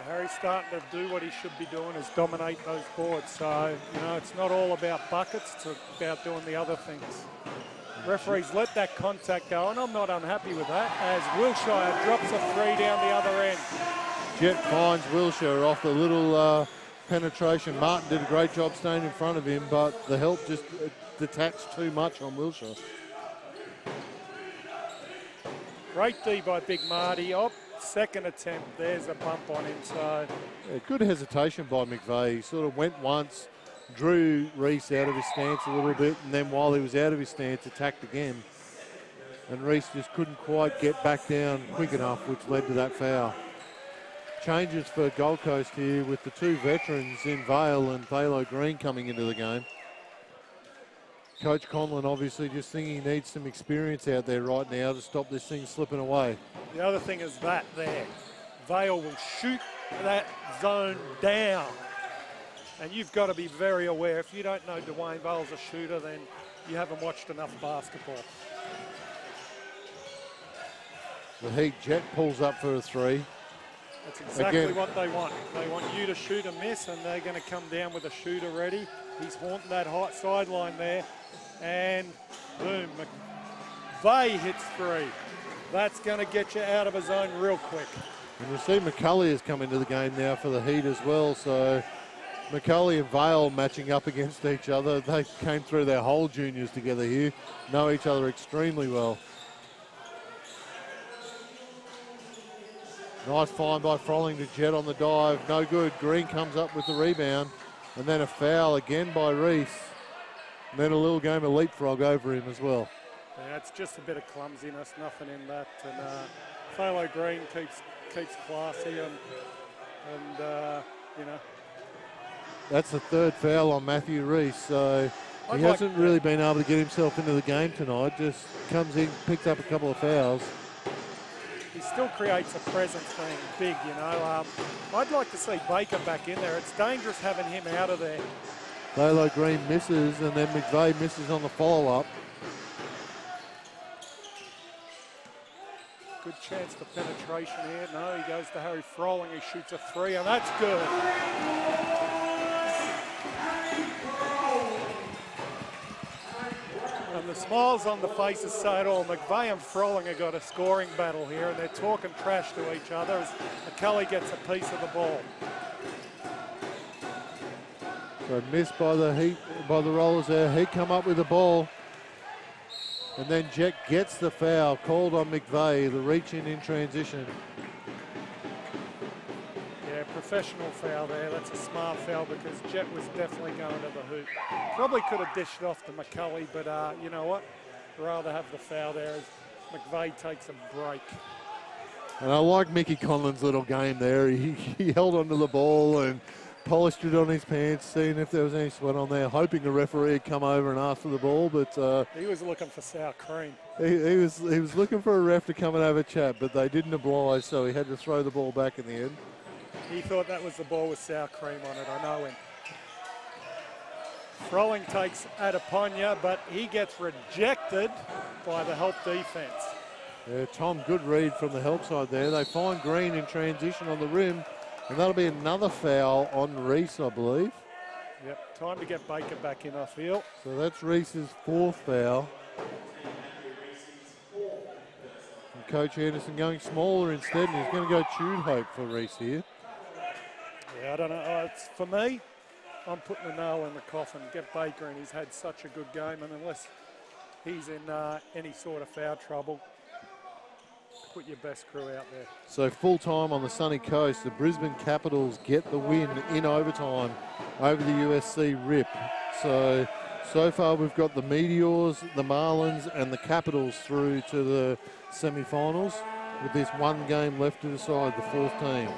Harry's starting to do what he should be doing, is dominate those boards. So, you know, it's not all about buckets, it's about doing the other things. Referees let that contact go, and I'm not unhappy with that, as Wilshire drops a three down the other end. Jet finds Wilshire off the little penetration. Martin did a great job staying in front of him, but the help just detached too much on Wilshire. Great D by Big Marty. Oh, second attempt, there's a bump on him. So yeah, good hesitation by McVeigh. He sort of went once, drew Reese out of his stance a little bit, and then while he was out of his stance, attacked again. And Reese just couldn't quite get back down quick enough, which led to that foul. Changes for Gold Coast here with the two veterans in Vale and Thalo Green coming into the game. Coach Conlon obviously just thinking he needs some experience out there right now to stop this thing slipping away. The other thing is that there. Vale will shoot that zone down. And you've got to be very aware. If you don't know Dwayne Vale's a shooter, then you haven't watched enough basketball. The Heat Jet pulls up for a three. That's exactly what they want. They want you to shoot a miss, and they're going to come down with a shooter ready. He's haunting that hot sideline there. And boom, McVeigh hits three. That's going to get you out of a zone real quick. And you see McCulley has come into the game now for the Heat as well. So McCulley and Vale matching up against each other. They came through their whole juniors together here, know each other extremely well. Nice find by Froling to Jet on the dive. No good. Green comes up with the rebound. And then a foul again by Reese. And then a little game of leapfrog over him as well. Yeah, it's just a bit of clumsiness, nothing in that. And Thalo Green keeps classy and you know. That's the third foul on Matthew Reese. So he hasn't really been able to get himself into the game tonight. Just comes in, picks up a couple of fouls. he still creates a presence being big, you know. I'd like to see Baker back in there. It's dangerous having him out of there. Lalo Green misses, and then McVeigh misses on the follow-up. Good chance for penetration here. No, he goes to Harry Froling. He shoots a three, and that's good. And the smiles on the faces say it all. McVeigh and Froling have got a scoring battle here, and they're talking trash to each other as McCulley gets a piece of the ball. So missed by the Heat, by the Rollers there. Heat come up with the ball. And then Jet gets the foul called on McVeigh, the reach in transition. Yeah, professional foul there. That's a smart foul because Jet was definitely going to the hoop. Probably could have dished off to McCulley, but you know what? Rather have the foul there as McVeigh takes a break. And I like Mickey Conlon's little game there. He held onto the ball and polished it on his pants, seeing if there was any sweat on there, hoping a referee would come over and ask for the ball, but he was looking for sour cream. He was looking for a ref to come and have a chat, but they didn't oblige, so he had to throw the ball back in the end. He thought that was the ball with sour cream on it. I know him. Froling takes Adeponya, but he gets rejected by the help defense. Yeah, Tom, good read from the help side there. They find Green in transition on the rim, and that'll be another foul on Reese, I believe. Yep, time to get Baker back in, I feel. So that's Reese's fourth foul. And Coach Anderson going smaller instead, and he's going to go Tude Hope for Reese here. Yeah, I don't know. It's, for me, I'm putting a nail in the coffin. Get Baker in. He's had such a good game, and unless he's in any sort of foul trouble, put your best crew out there. So full time on the sunny coast, the Brisbane Capitals get the win in overtime over the USC Rip. So far we've got the Meteors, the Marlins and the Capitals through to the semi-finals with this one game left to decide the fourth team.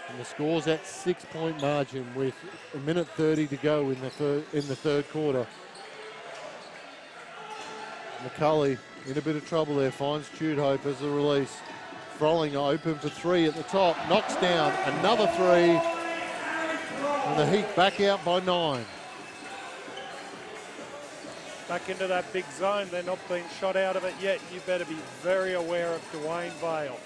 And the score's at 6-point margin with a minute 30 to go in the third quarter. McCulley in a bit of trouble there, finds Tude Hope as a release. Froling open for three at the top, knocks down another three. And the Heat back out by 9. Back into that big zone. They're not being shot out of it yet. You better be very aware of Dwayne Vale.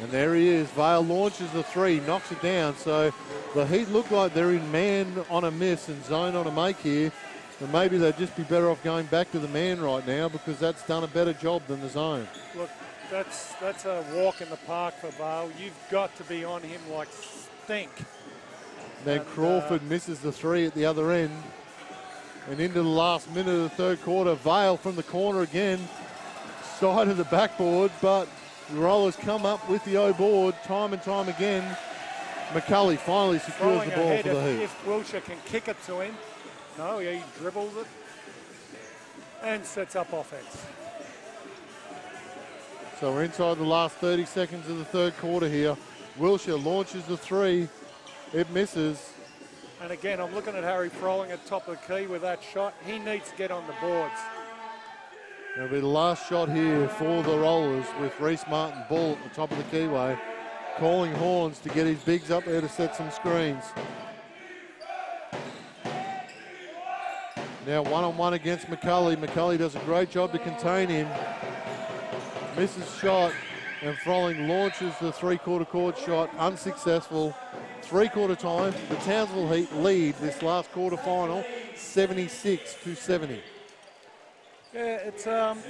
And there he is. Vale launches the three, knocks it down. So the Heat look like they're in man on a miss and zone on a make here. And maybe they'd just be better off going back to the man right now because that's done a better job than the zone. Look, that's a walk in the park for Vale. You've got to be on him like stink. Then Crawford misses the three at the other end. And into the last minute of the third quarter, Vale from the corner again. Side of the backboard, but the Rollers come up with the O board time and time again. McCulley finally secures the ball for the Heat. If Wilshire can kick it to him. No, he dribbles it and sets up offense. So we're inside the last 30 seconds of the third quarter here. Wilshire launches the three. It misses. And again, I'm looking at Harry Froling at top of the key with that shot. He needs to get on the boards. It'll be the last shot here for the Rollers with Reese Martin ball at the top of the keyway. Calling horns to get his bigs up there to set some screens. Now one-on-one against McCulley. McCulley does a great job to contain him. Misses shot, and Froling launches the three-quarter court shot, unsuccessful. Three-quarter time, the Townsville Heat lead this last quarter final, 76-70. Yeah, it's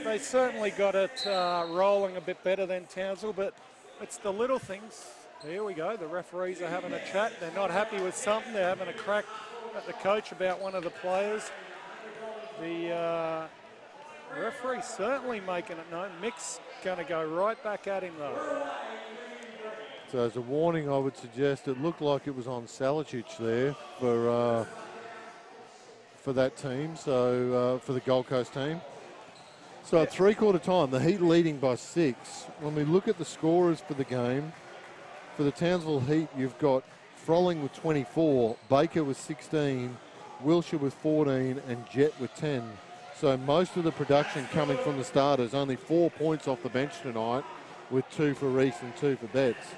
they certainly got it rolling a bit better than Townsville, but it's the little things. Here we go. The referees are having a chat. They're not happy with something. They're having a crack at the coach about one of the players. The referee certainly making it known. Mick's going to go right back at him, though. So as a warning, I would suggest it looked like it was on Salicic there for that team, so for the Gold Coast team. So at three-quarter time, the Heat leading by 6. When we look at the scorers for the game, for the Townsville Heat, you've got Froling with 24, Baker with 16, Wilshire with 14, and Jett with 10. So most of the production coming from the starters, only 4 points off the bench tonight, with 2 for Reese and 2 for Betts.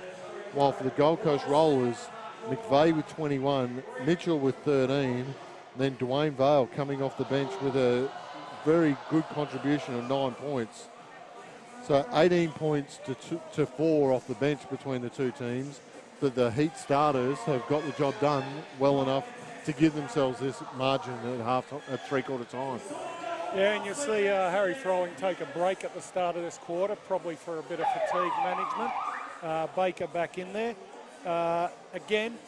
While for the Gold Coast Rollers, McVeigh with 21, Mitchell with 13, then Dwayne Vale coming off the bench with a very good contribution of 9 points. So 18 points to 4 off the bench between the two teams. But the Heat starters have got the job done well enough to give themselves this margin at three-quarter time. Yeah, and you see Harry Froling take a break at the start of this quarter, probably for a bit of fatigue management. Baker back in there. Again,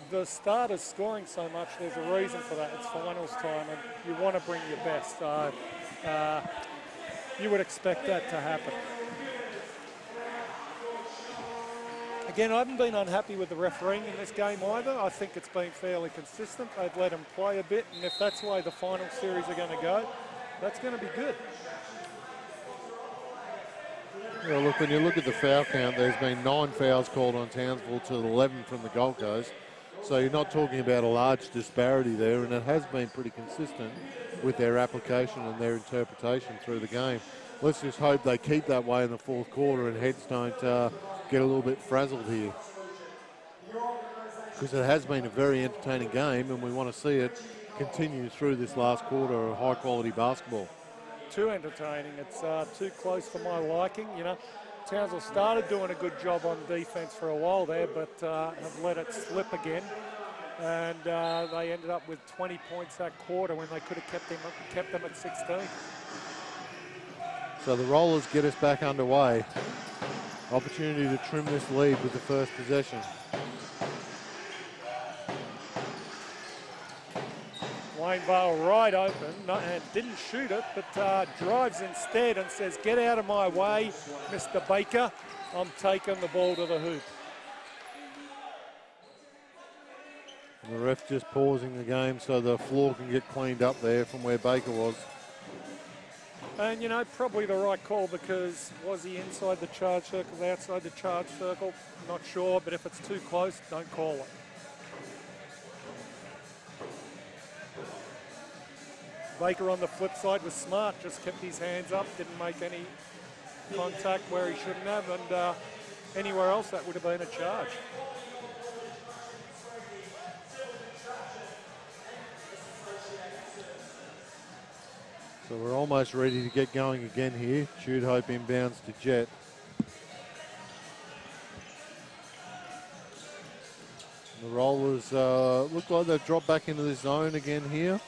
the starters scoring so much, there's a reason for that. It's finals time, and you want to bring your best. So you would expect that to happen. Again, I haven't been unhappy with the refereeing in this game either. I think it's been fairly consistent. They've let them play a bit, and if that's the way the final series are going to go, that's going to be good. Well, look, when you look at the foul count, there's been 9 fouls called on Townsville to 11 from the Gold Coast. So you're not talking about a large disparity there, and it has been pretty consistent with their application and their interpretation through the game. Let's just hope they keep that way in the fourth quarter and Heads don't get a little bit frazzled here. Because it has been a very entertaining game, and we want to see it continue through this last quarter of high-quality basketball. Too entertaining. It's too close for my liking. You know, Townsville started doing a good job on defense for a while there, but have let it slip again. And they ended up with 20 points that quarter when they could have kept them at 16. So the Rollers get us back underway. Opportunity to trim this lead with the first possession. Wayne Vale right open, and didn't shoot it, but drives instead and says, "Get out of my way, Mr. Baker. I'm taking the ball to the hoop." And the ref just pausing the game so the floor can get cleaned up there from where Baker was. And, you know, probably the right call, because was he inside the charge circle, outside the charge circle? Not sure, but if it's too close, don't call it. Baker on the flip side was smart, just kept his hands up, didn't make any contact where he shouldn't have, and anywhere else that would have been a charge. So we're almost ready to get going again here. Jude Hope inbounds to Jett. The Rollers look like they've dropped back into the zone again here.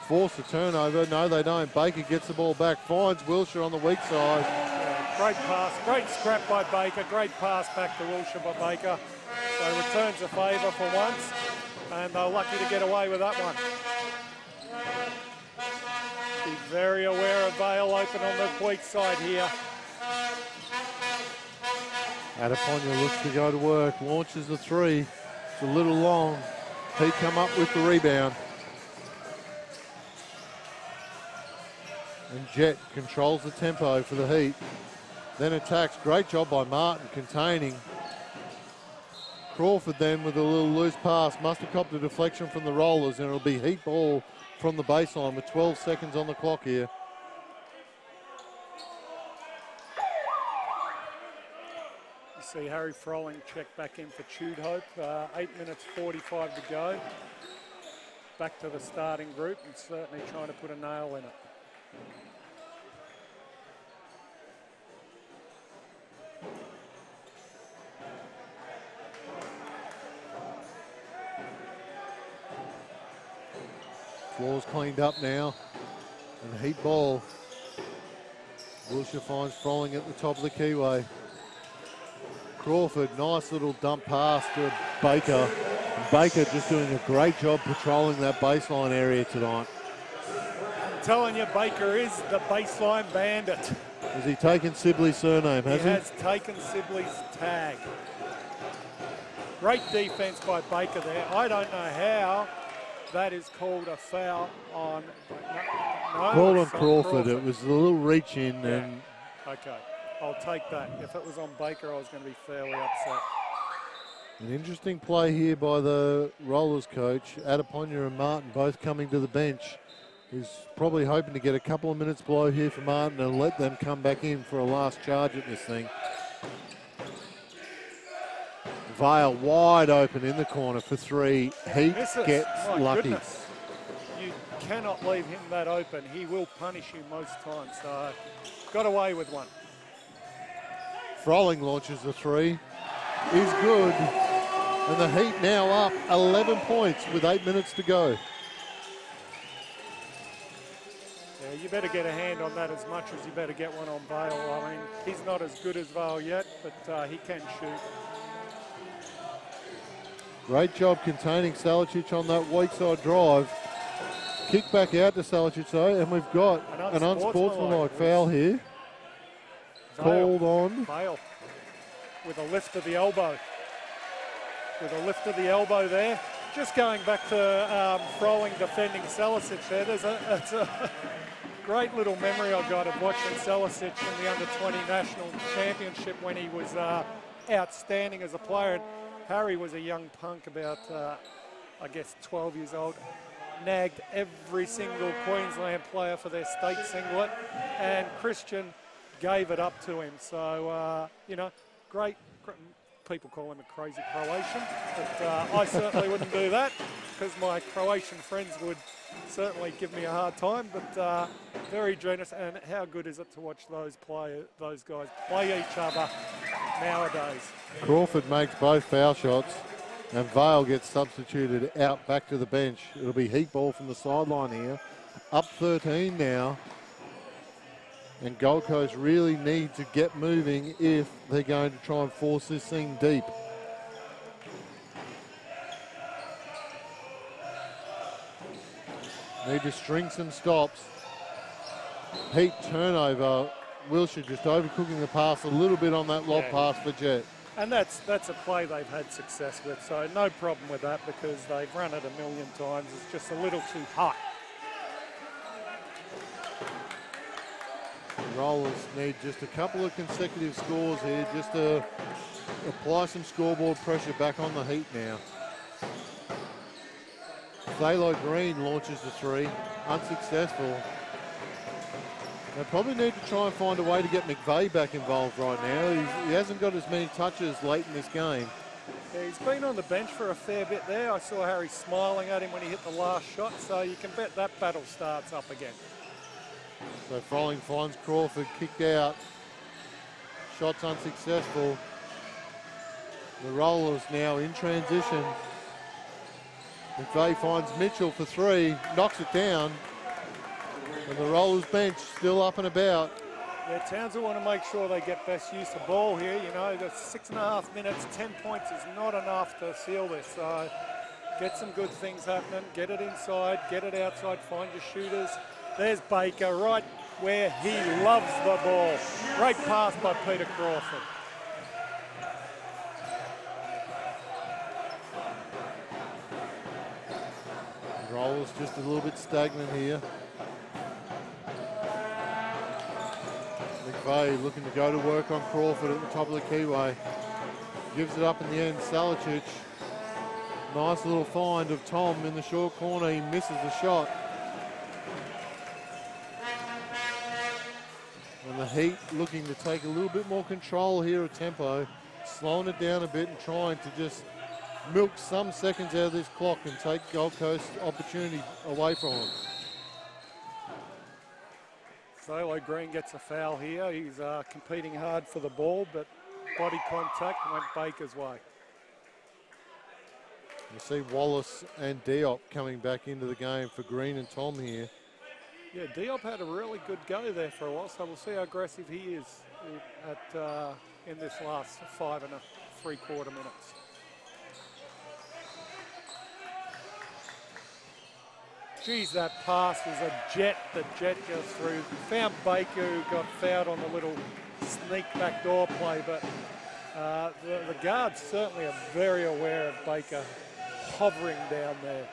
Force a turnover. No, they don't. Baker gets the ball back. Finds Wilshire on the weak side. Yeah, great pass. Great scrap by Baker. Great pass back to Wilshire by Baker. So returns a favour for once. And they're lucky to get away with that one. Be very aware of Vale open on the weak side here. Adeponya looks to go to work. Launches the three. It's a little long. He come up with the rebound. And Jett controls the tempo for the Heat. Then attacks. Great job by Martin containing. Crawford then with a little loose pass. Must have copped a deflection from the Rollers, and it'll be Heat ball from the baseline with 12 seconds on the clock here. You see Harry Froling check back in for Jude Hope. 8 minutes 45 to go. Back to the starting group and certainly trying to put a nail in it. Floor's cleaned up now. And Heat ball. Wilshire finds Froling at the top of the keyway. Crawford, nice little dump pass to Baker. And Baker just doing a great job patrolling that baseline area tonight. I'm telling you, Baker is the baseline bandit. Has he taken Sibley's surname, has he? He has taken Sibley's tag. Great defense by Baker there. I don't know how that is called a foul on... No, called on Crawford. It was a little reach in. Yeah. And okay. I'll take that. If it was on Baker, I was going to be fairly upset. An interesting play here by the Rollers coach. Adeponya and Martin both coming to the bench. He's probably hoping to get a couple of minutes below here for Martin and let them come back in for a last charge at this thing. Vale wide open in the corner for three. He gets lucky. Goodness. You cannot leave him that open. He will punish you most times. So got away with one. Froling launches the three. Is good. And the Heat now up 11 points with 8 minutes to go. Yeah, you better get a hand on that as much as you better get one on Vale. I mean, he's not as good as Vale yet, but he can shoot. Great job containing Salicic on that weak side drive. Kick back out to Salicic though, and we've got an unsportsmanlike foul here. Called on. Vale with a lift of the elbow. With a lift of the elbow there. Just going back to Froling defending Salicic there. It's a great little memory I got of watching Salicic in the Under-20 National Championship when he was outstanding as a player. And Harry was a young punk about, I guess, 12 years old. Nagged every single Queensland player for their state singlet, and Christian gave it up to him. So, you know, great. People call him a crazy Croatian, but I certainly wouldn't do that because my Croatian friends would certainly give me a hard time, but very generous. And how good is it to watch those guys play each other nowadays? Crawford makes both foul shots, and Vale gets substituted out back to the bench. It'll be Heat ball from the sideline here. Up 13 now. And Gold Coast really need to get moving if they're going to try and force this thing deep. Need to string some stops. Heat turnover. Wilshire just overcooking the pass a little bit on that lob pass for Jet. And that's a play they've had success with, so no problem with that because they've run it a million times. It's just a little too hot. The Rollers need just a couple of consecutive scores here just to apply some scoreboard pressure back on the Heat now. Thalo Green launches the three, unsuccessful. They probably need to try and find a way to get McVeigh back involved right now. He hasn't got as many touches late in this game. Yeah, he's been on the bench for a fair bit there. I saw Harry smiling at him when he hit the last shot, so you can bet that battle starts up again. So Froling finds Crawford kicked out. Shots unsuccessful. The Rollers now in transition. McVeigh finds Mitchell for three, knocks it down. And the Rollers bench still up and about. Yeah, Townsville want to make sure they get best use of ball here. You know, the 6.5 minutes, 10 points is not enough to seal this. So get some good things happening, get it inside, get it outside, find your shooters. There's Baker right where he loves the ball. Great pass by Peter Crawford. Rollers just a little bit stagnant here. McVeigh looking to go to work on Crawford at the top of the keyway. Gives it up in the end. Salicic. Nice little find of Tom in the short corner. He misses the shot. And the Heat looking to take a little bit more control here of tempo. Slowing it down a bit and trying to just milk some seconds out of this clock and take Gold Coast opportunity away from them. Thalo Green gets a foul here. He's competing hard for the ball, but body contact went Baker's way. You see Wallace and Diop coming back into the game for Green and Tom here. Yeah, Diop had a really good go there for a while, so we'll see how aggressive he is in this last 5 3/4 minutes. Geez, that pass was a jet. The jet goes through. Found Baker, who got fouled on the little sneak backdoor play, but the guards certainly are very aware of Baker hovering down there.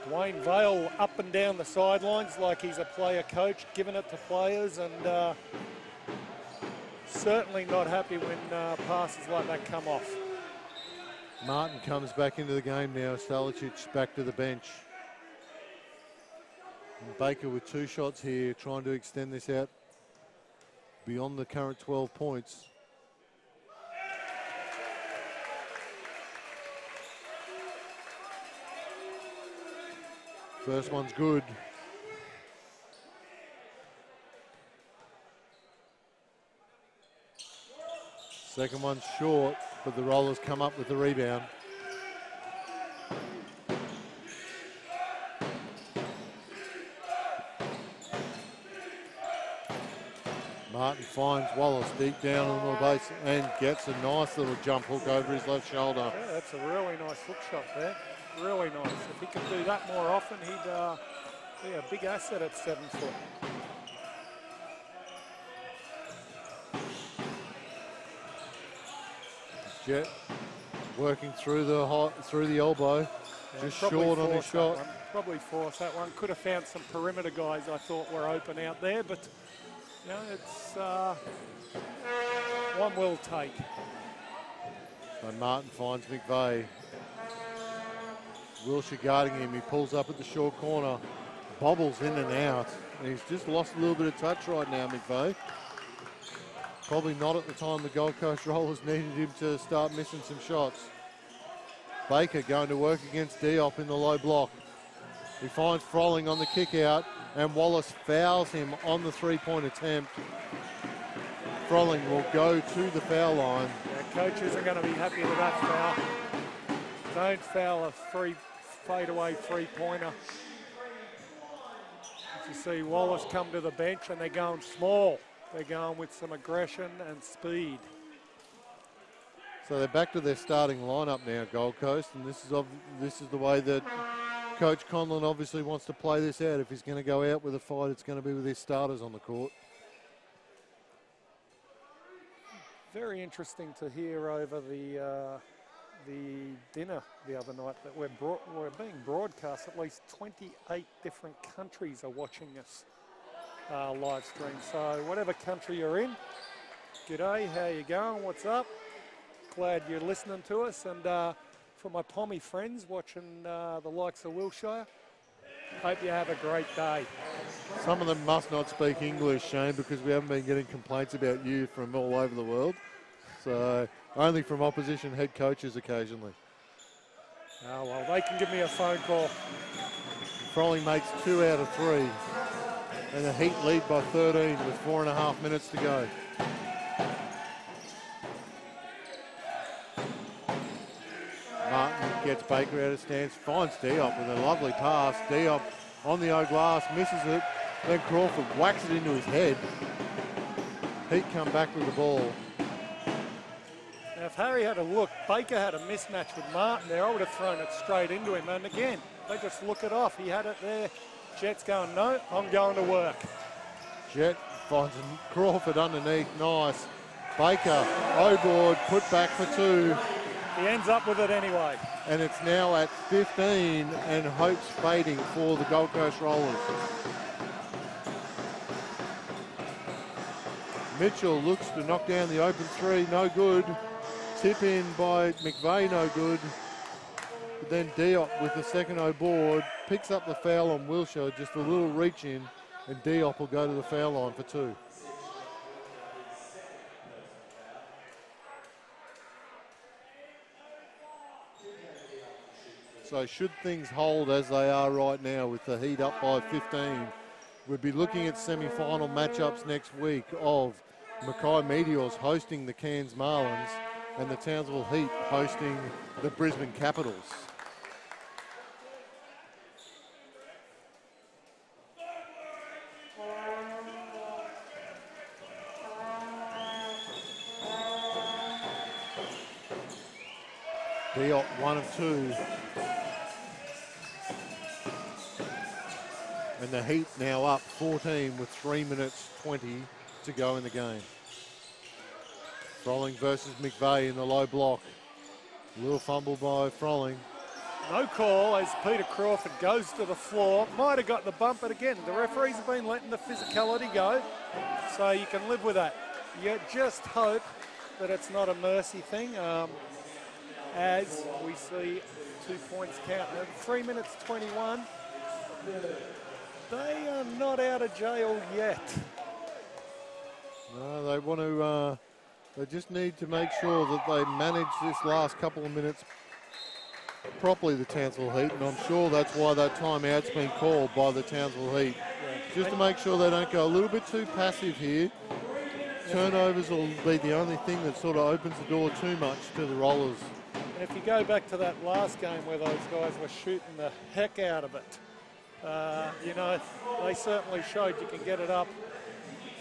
Dwayne Vale up and down the sidelines like he's a player coach, giving it to players, and certainly not happy when passes like that come off. Martin comes back into the game now. Stalicic back to the bench. And Baker with 2 shots here, trying to extend this out beyond the current 12 points. First one's good. Second one's short, but the Rollers come up with the rebound. Martin finds Wallace deep down on the base and gets a nice little jump hook over his left shoulder. Yeah, that's a really nice hook shot there. Really nice. If he could do that more often, he'd be a big asset at 7 foot. Jet working through the elbow, Yeah, just short on his shot. Probably forced that one. Could have found some perimeter guys I thought were open out there, but you know, it's one will take. So Martin finds McVeigh. Wilshire guarding him. He pulls up at the short corner, bobbles in and out. And he's just lost a little bit of touch right now, McVeigh. Probably not at the time the Gold Coast Rollers needed him to start missing some shots. Baker going to work against Diop in the low block. He finds Froling on the kick out, and Wallace fouls him on the 3-point attempt. Froling will go to the foul line. Yeah, coaches are going to be happy with that foul. Don't foul a fadeaway 3-pointer. You see Wallace come to the bench and they're going small. They're going with some aggression and speed. So they're back to their starting lineup now, Gold Coast, and this is the way that Coach Conlon obviously wants to play this out. If he's going to go out with a fight, it's going to be with his starters on the court. Very interesting to hear over the dinner the other night that we're being broadcast. At least 28 different countries are watching us live stream. So whatever country you're in, g'day, how you going, what's up? Glad you're listening to us. And for my Pommy friends watching the likes of Wilshire, hope you have a great day. Some of them must not speak English, Shane, because we haven't been getting complaints about you from all over the world. So only from opposition head coaches occasionally. Oh, well, they can give me a phone call. Froling makes 2 out of 3. And the Heat lead by 13 with 4.5 minutes to go. Martin gets Baker out of stance, finds Diop with a lovely pass. Diop on the O-glass, misses it. Then Crawford whacks it into his head. Heat come back with the ball. Now, if Harry had a look, Baker had a mismatch with Martin there. I would have thrown it straight into him. And again, they just look it off. He had it there. Jet's going, no, I'm going to work. Jet finds Crawford underneath, nice. Baker, O-board, put back for 2. He ends up with it anyway. And it's now at 15 and hopes fading for the Gold Coast Rollers. Mitchell looks to knock down the open 3, no good. Tip in by McVeigh, no good. But then Diop with the second O-board picks up the foul on Wilshire, just a little reach in, and Diop will go to the foul line for 2. So should things hold as they are right now with the Heat up by 15, we'll be looking at semi-final matchups next week of Mackay Meteors hosting the Cairns Marlins and the Townsville Heat hosting the Brisbane Capitals. Diop 1 of 2. And the Heat now up 14 with 3 minutes 20 to go in the game. Froling versus McVeigh in the low block. A little fumble by Froling. No call as Peter Crawford goes to the floor. Might have got the bump, but again, the referees have been letting the physicality go, so you can live with that. You just hope that it's not a mercy thing, as we see 2 points count. 3 minutes 21. They are not out of jail yet. No, they want to, they just need to make sure that they manage this last couple of minutes properly, the Townsville Heat, and I'm sure that's why that timeout's been called by the Townsville Heat. Yeah. Just to make sure they don't go a little bit too passive here. Turnovers will be the only thing that sort of opens the door too much to the Rollers. And if you go back to that last game where those guys were shooting the heck out of it, you know, they certainly showed you can get it up.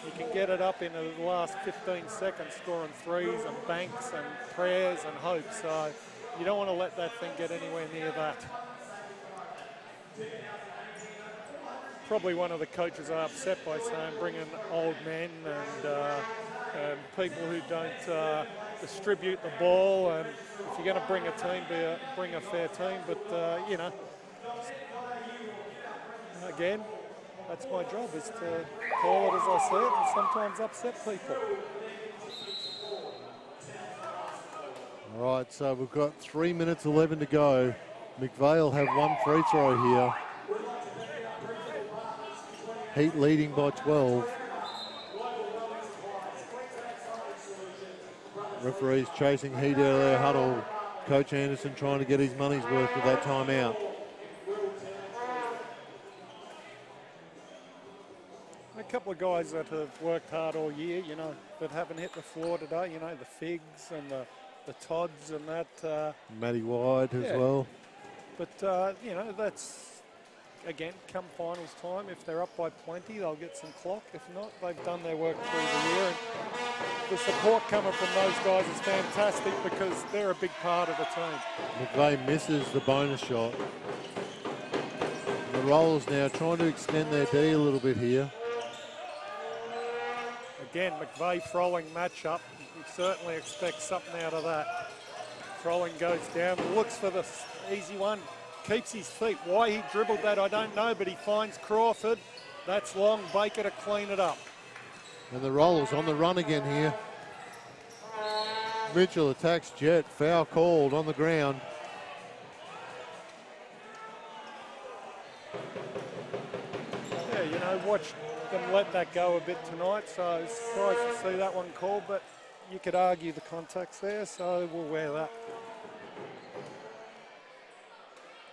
You can get it up in the last 15 seconds, scoring threes and banks and prayers and hopes. So you don't want to let that thing get anywhere near that. Probably one of the coaches are upset by saying bring in old men and people who don't distribute the ball. And if you're going to bring a team, bring a fair team. But, you know, again, that's my job, is to call it as I see it and sometimes upset people. All right, so we've got 3 minutes 11 to go. McVeigh have one free throw here. Heat leading by 12. Referees chasing Heat out of their huddle. Coach Anderson trying to get his money's worth with that timeout. A couple of guys that have worked hard all year, you know, that haven't hit the floor today, you know, the Figs and the Todds and that. Matty Wide as well. But, you know, that's, again, come finals time, if they're up by plenty, they'll get some clock. If not, they've done their work through the year. And the support coming from those guys is fantastic because they're a big part of the team. McVeigh misses the bonus shot. The Rollers now trying to extend their D a little bit here. Again, McVeigh Froling matchup. You certainly expect something out of that. Froling goes down, looks for the easy one, keeps his feet. Why he dribbled that, I don't know, but he finds Crawford. That's long, Baker to clean it up. And the Rollers on the run again here. Mitchell attacks Jet, foul called on the ground. Yeah, you know, watch them let that go a bit tonight, so I was surprised to see that one called, but you could argue the context there, so we'll wear that.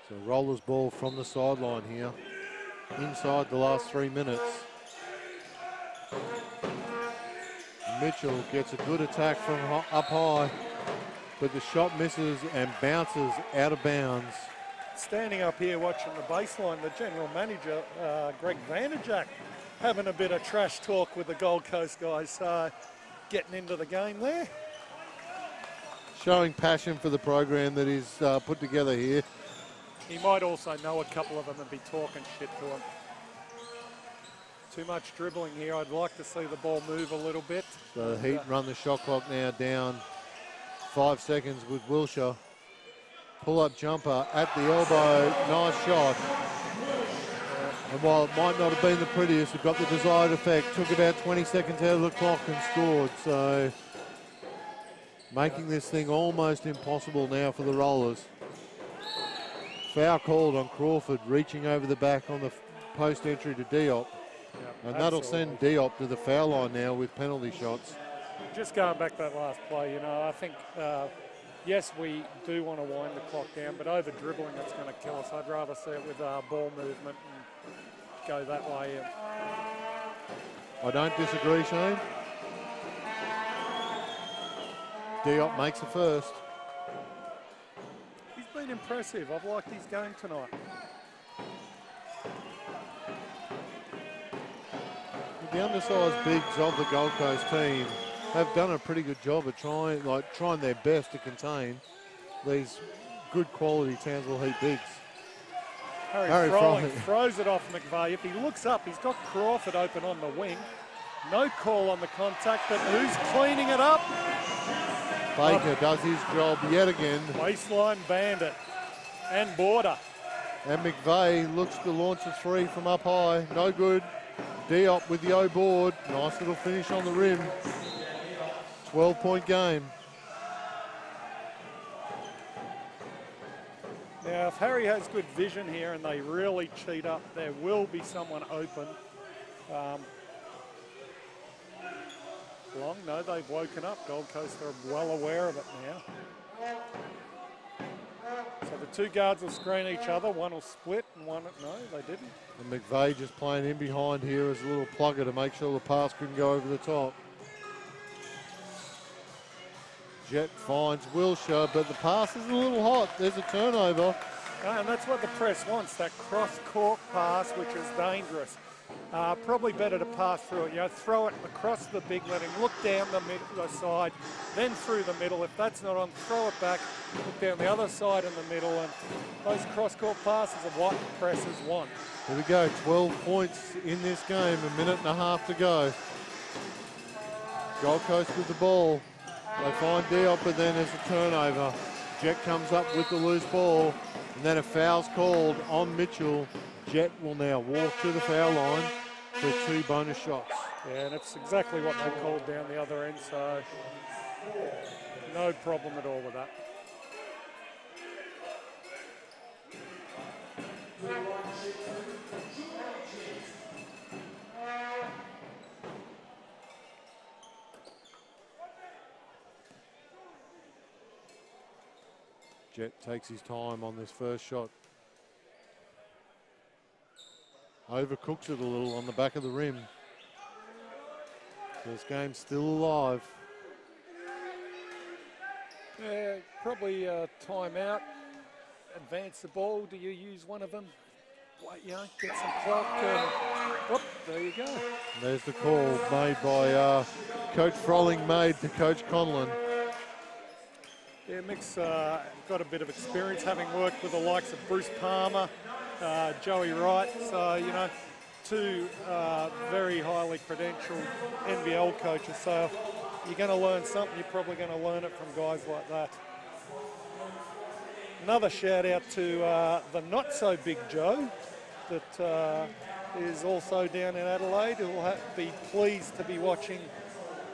So Rollers ball from the sideline here, inside the last 3 minutes. Mitchell gets a good attack from up high, but the shot misses and bounces out of bounds. Standing up here watching the baseline, the general manager, Greg Vanderjack, having a bit of trash talk with the Gold Coast guys, getting into the game there. Showing passion for the program that he's put together here. He might also know a couple of them and be talking shit to them. Too much dribbling here. I'd like to see the ball move a little bit. So the Heat run the shot clock now down 5 seconds with Wilshire. Pull-up jumper at the elbow. Nice shot. And while it might not have been the prettiest, it got the desired effect. Took about 20 seconds out of the clock and scored. So making this thing almost impossible now for the Rollers. Foul called on Crawford, reaching over the back on the post entry to Diop. And that'll send Diop to the foul line now with penalty shots. Just going back to that last play, you know, I think, yes, we do want to wind the clock down, but over dribbling, it's going to kill us. I'd rather see it with ball movement and go that way. I don't disagree, Shane. Diop makes the first. He's been impressive. I've liked his game tonight. The undersized bigs of the Gold Coast team have done a pretty good job of trying their best to contain these good quality Townsville Heat bigs. Harry Froling throws it off McVeigh. If he looks up, he's got Crawford open on the wing. No call on the contact, but who's cleaning it up? Baker does his job yet again. Baseline bandit. and border. And McVeigh looks to launch a three from up high. No good. Diop with the O board. Nice little finish on the rim. 12-point game. Now, if Harry has good vision here and they really cheat up, there will be someone open. Long, no, they've woken up. Gold Coast are well aware of it now. So the two guards will screen each other. One will split and one, no, they didn't. And McVeigh just playing in behind here as a little plugger to make sure the pass couldn't go over the top. Jet finds Wilshire, but the pass is a little hot. There's a turnover. And that's what the press wants, that cross-court pass, which is dangerous. Probably better to pass through it. You know, throw it across the big, let him look down the side, then through the middle. If that's not on, throw it back, look down the other side in the middle, and those cross-court passes are what presses want. Here we go, 12 points in this game, a minute and a half to go. Gold Coast with the ball. They find Diop, but then there's a turnover. Jet comes up with the loose ball, and then a foul's called on Mitchell. Jet will now walk to the foul line for 2 bonus shots. Yeah, and that's exactly what they called down the other end, so no problem at all with that. Jet takes his time on this first shot. Overcooks it a little on the back of the rim. This game's still alive. Yeah, probably timeout. Advance the ball. Do you use one of them? You know, get some clock. Oh, there you go. There's the call made by Coach Froling, made to Coach Conlon. Yeah, Mick's got a bit of experience having worked with the likes of Bruce Palmer, Joey Wright, so, you know, two very highly credentialed NBL coaches. So you're going to learn something, you're probably going to learn it from guys like that. Another shout out to the not so big Joe that is also down in Adelaide, who will be pleased to be watching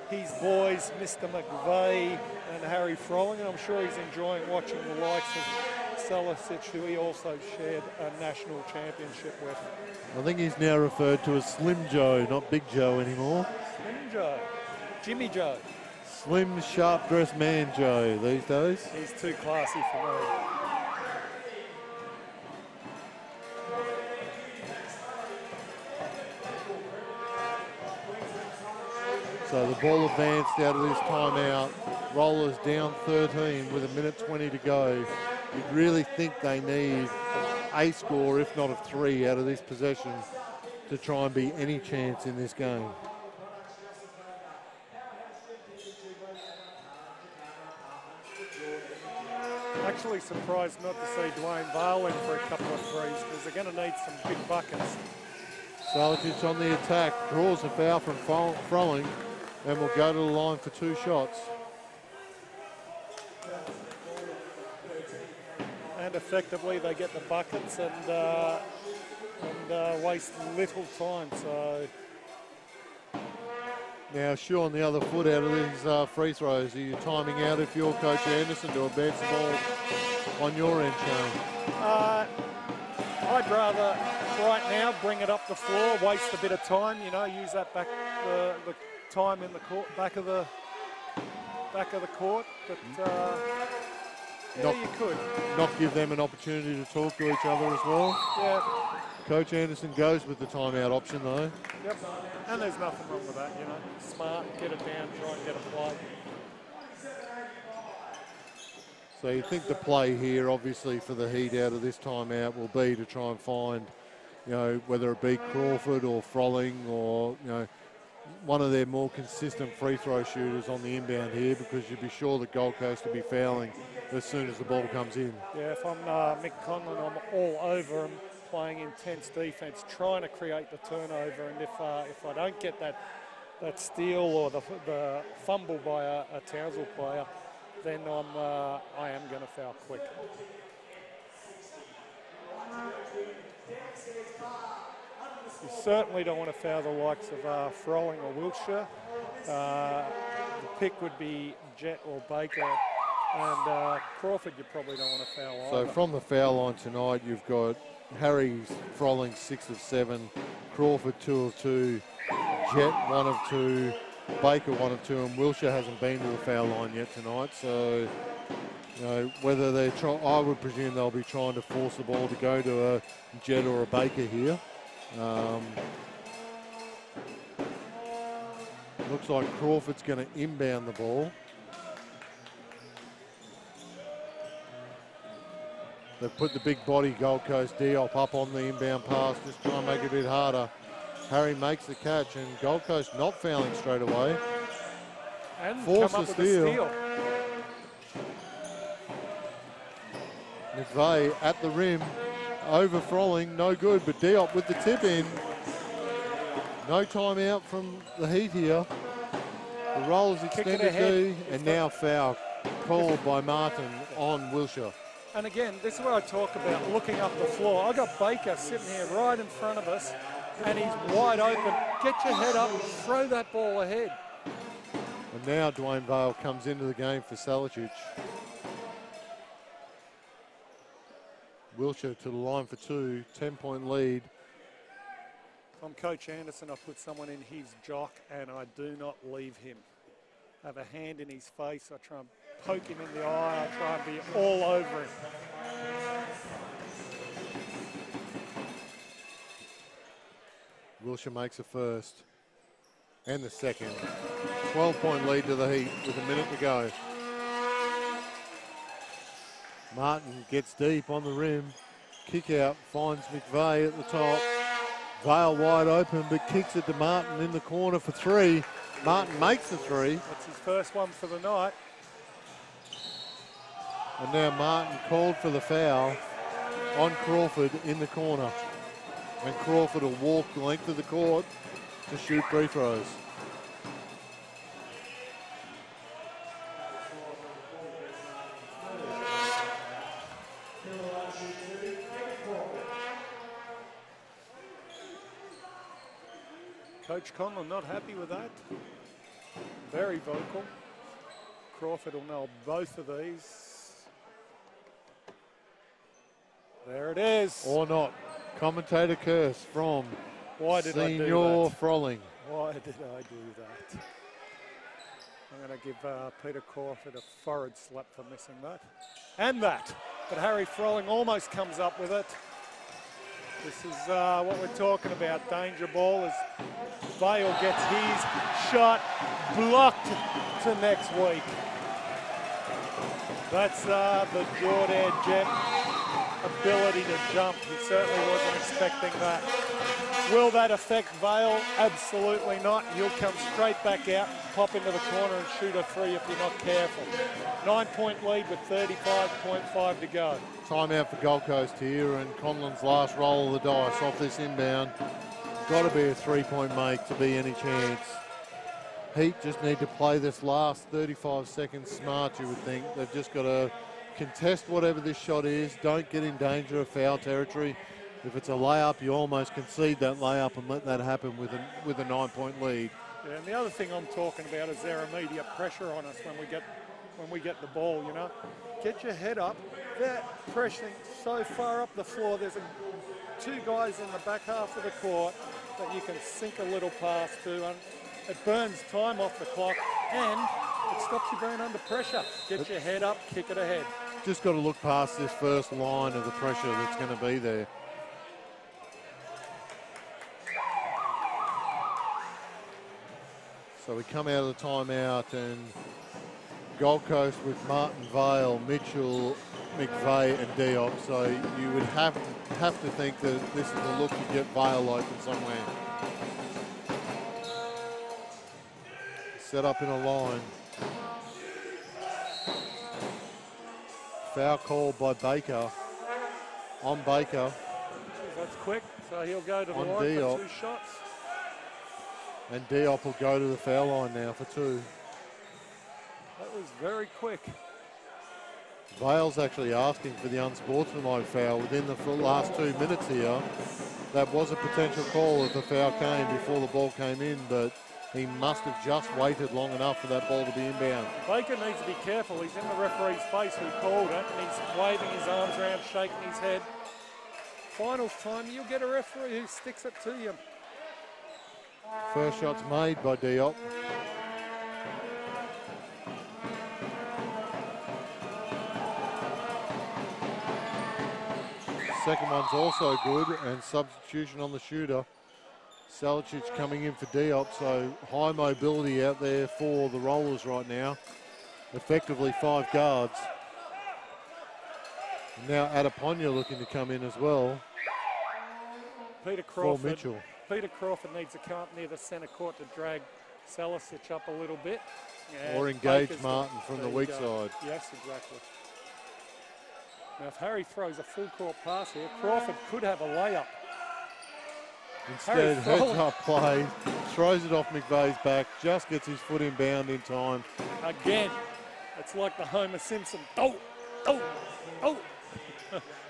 his boys, Mr. McVeigh and Harry Froling, and I'm sure he's enjoying watching the likes of Selisic, who he also shared a national championship with. I think he's now referred to as Slim Joe, not Big Joe anymore. Slim Joe. Jimmy Joe. Slim, sharp-dressed man Joe these days. He's too classy for me. So the ball advanced out of this timeout. Rollers down 13 with 1:20 to go. You'd really think they need a score, if not of 3, out of this possession to try and be any chance in this game. Actually surprised not to see Dwayne Vale in for a couple of threes, because they're going to need some big buckets. Selisic on the attack, draws a foul from Froling, and will go to the line for 2 shots. And effectively they get the buckets and waste little time. So now Shu on the other foot out of these free throws. Are you timing out if you're Coach Anderson to advance the ball on your end, Shane? I'd rather right now bring it up the floor, waste a bit of time, you know, use that back the time in the court, back of the court, but yeah, you could. Not give them an opportunity to talk to each other as well. Yeah. Coach Anderson goes with the timeout option though. Yep, and there's nothing wrong with that, you know. Smart, get it down, try and get a play. So you think the play here, obviously, for the Heat out of this timeout will be to try and find, you know, whether it be Crawford or Froling or, you know, one of their more consistent free throw shooters on the inbound here, because you'd be sure that Gold Coast will be fouling as soon as the ball comes in. Yeah, if I'm Mick Conlon, I'm all over him, playing intense defence, trying to create the turnover, and if I don't get that steal or the fumble by a Townsville player, then I am going to foul quick. You certainly don't want to foul the likes of Froling or Wiltshire. The pick would be Jet or Baker. And Crawford, you probably don't want to foul either. So from the foul line tonight, you've got Harry Froling 6 of 7, Crawford 2 of 2, Jet 1 of 2, Baker 1 of 2, and Wiltshire hasn't been to the foul line yet tonight. So, you know, whether they're I would presume they'll be trying to force the ball to go to a Jet or a Baker here. Looks like Crawford's going to inbound the ball. They've put the big body Gold Coast Diop up on the inbound pass, just trying to make it a bit harder. Harry makes the catch, and Gold Coast not fouling straight away. And force come up the with a steal. McVeigh at the rim, over Froling, no good, but Diop with the tip in. No timeout from the Heat here. The roll is extended D, and now foul called by Martin on Wiltshire. And again, this is what I talk about, looking up the floor. I've got Baker sitting here right in front of us, and he's wide open. Get your head up, throw that ball ahead. And now Dwayne Vale comes into the game for Salicic. Wiltshire to the line for 2, 10-point lead. If I'm Coach Anderson, I put someone in his jock, and I do not leave him. Have a hand in his face, I try and poke him in the eye, I try and be all over him. Wiltshire makes a first and the second. 12-point lead to the Heat with a minute to go. Martin gets deep on the rim. Kick out, finds McVeigh at the top. Vale wide open, but kicks it to Martin in the corner for 3. Martin makes the 3. That's his first one for the night. And now Martin called for the foul on Crawford in the corner. And Crawford will walk the length of the court to shoot free throws. Coach Conlon not happy with that. Very vocal. Crawford will know both of these. There it is. Or not. Commentator curse from Why did I do Senior that? Froling. Why did I do that? I'm going to give Peter Crawford a forehead slap for missing that. And that. But Harry Froling almost comes up with it. This is what we're talking about. Danger ball as Vale gets his shot blocked to next week. That's the Jordan Jet ability to jump. He certainly wasn't expecting that. Will that affect Vale? Absolutely not. He'll come straight back out, pop into the corner and shoot a 3 if you're not careful. 9-point lead with 35.5 to go. Timeout for Gold Coast here, and Conlon's last roll of the dice off this inbound. Got to be a 3-point make to be any chance. Heat just need to play this last 35 seconds smart, you would think. They've just got to contest whatever this shot is. Don't get in danger of foul territory. If it's a layup, you almost concede that layup and let that happen with a 9-point lead. Yeah, and the other thing I'm talking about is their immediate pressure on us when we get the ball, you know. Get your head up. They're pressuring so far up the floor. There's 2 guys in the back half of the court that you can sink a little pass to, and it burns time off the clock, and it stops you being under pressure. Get your head up, kick it ahead. Just got to look past this first line of the pressure that's going to be there. So we come out of the timeout, and Gold Coast with Martin, Vale, Mitchell, McVeigh and Diop. So you would have to think that this is the look to get Vale open somewhere. Set up in a line. Foul called by Baker. On Baker. That's quick, so he'll go to the On line Diop. for 2 shots. And Diop will go to the foul line now for 2. That was very quick. Vale's actually asking for the unsportsmanlike foul within the last 2 minutes here. That was a potential call if the foul came before the ball came in, but he must have just waited long enough for that ball to be inbound. Baker needs to be careful. He's in the referee's face. We called it, and he's waving his arms around, shaking his head. Final time, you'll get a referee who sticks it to you. First shot's made by Diop. Second one's also good, and substitution on the shooter. Salicic coming in for Diop, so high mobility out there for the Rollers right now. Effectively 5 guards. And now Adeponya looking to come in as well. Peter Crawford needs to come up near the centre court to drag Salicic up a little bit. Or engage Martin from the weak side. Yes, exactly. Now, if Harry throws a full court pass here, Crawford could have a layup. Instead, heads up play, throws it off McVeigh's back, just gets his foot inbound in time. Again, it's like the Homer Simpson. Oh.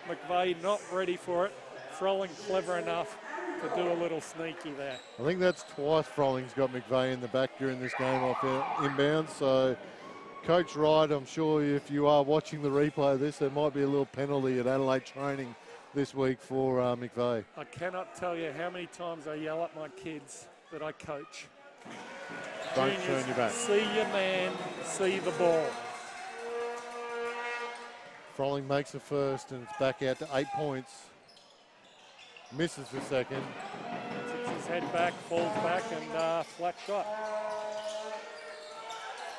McVeigh not ready for it. Froling clever enough to do a little sneaky there. I think that's twice Froling's got McVeigh in the back during this game off inbound. So, Coach Wright, I'm sure if you are watching the replay of this, there might be a little penalty at Adelaide training this week for McVeigh. I cannot tell you how many times I yell at my kids that I coach. Don't turn your back. See your man, see the ball. Froling makes the first, and it's back out to 8 points. Misses the second. Takes his head back, falls back, and flat shot.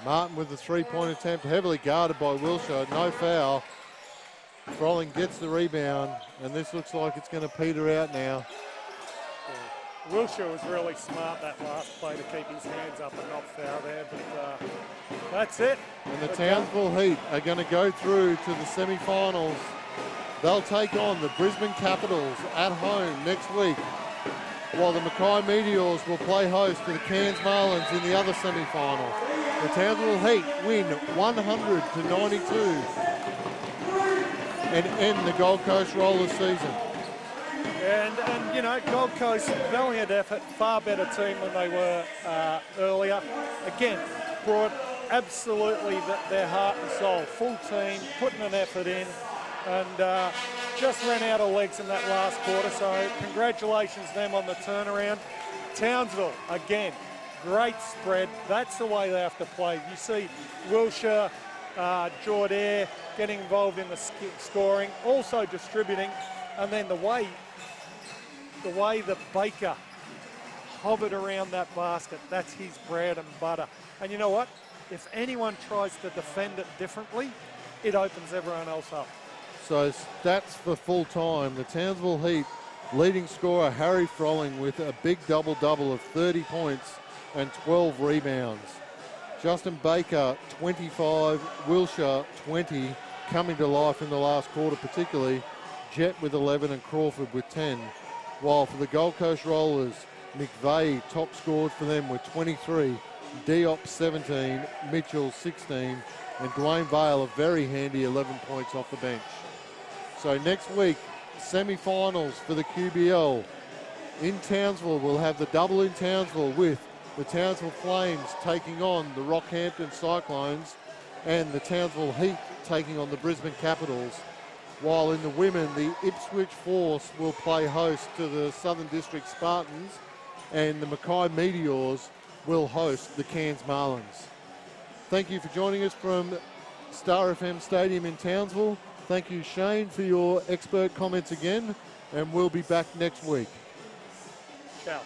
Martin with the three-point attempt, heavily guarded by Wilshire. No foul. Froling gets the rebound, and this looks like it's going to peter out now. Yeah. Wilshire was really smart that last play to keep his hands up and not foul there, but that's it. And the Townsville Heat are going to go through to the semi-finals. They'll take on the Brisbane Capitals at home next week, while the Mackay Meteors will play host to the Cairns Marlins in the other semi-final. The Townsville Heat win 100-92 and end the Gold Coast Rollers season. And you know, Gold Coast, valiant effort, far better team than they were earlier. Again, brought absolutely their heart and soul, full team, putting an effort in, and just ran out of legs in that last quarter. So congratulations them on the turnaround. Townsville, again, great spread. That's the way they have to play. You see Wilshire, Jordair getting involved in the scoring, also distributing, and then the way that Baker hovered around that basket, that's his bread and butter. And you know what? If anyone tries to defend it differently, it opens everyone else up. So stats for full time. The Townsville Heat leading scorer Harry Froling with a big double-double of 30 points and 12 rebounds. Justin Baker, 25, Wilshire, 20, coming to life in the last quarter particularly. Jet with 11 and Crawford with 10. While for the Gold Coast Rollers, McVeigh top scored for them with 23, Diop 17, Mitchell 16, and Dwayne Vale a very handy 11 points off the bench. So next week, semi-finals for the QBL. In Townsville, we'll have the double in Townsville with the Townsville Flames taking on the Rockhampton Cyclones and the Townsville Heat taking on the Brisbane Capitals. While in the women, the Ipswich Force will play host to the Southern District Spartans and the Mackay Meteors will host the Cairns Marlins. Thank you for joining us from Star FM Stadium in Townsville. Thank you, Shane, for your expert comments again, and we'll be back next week. Ciao.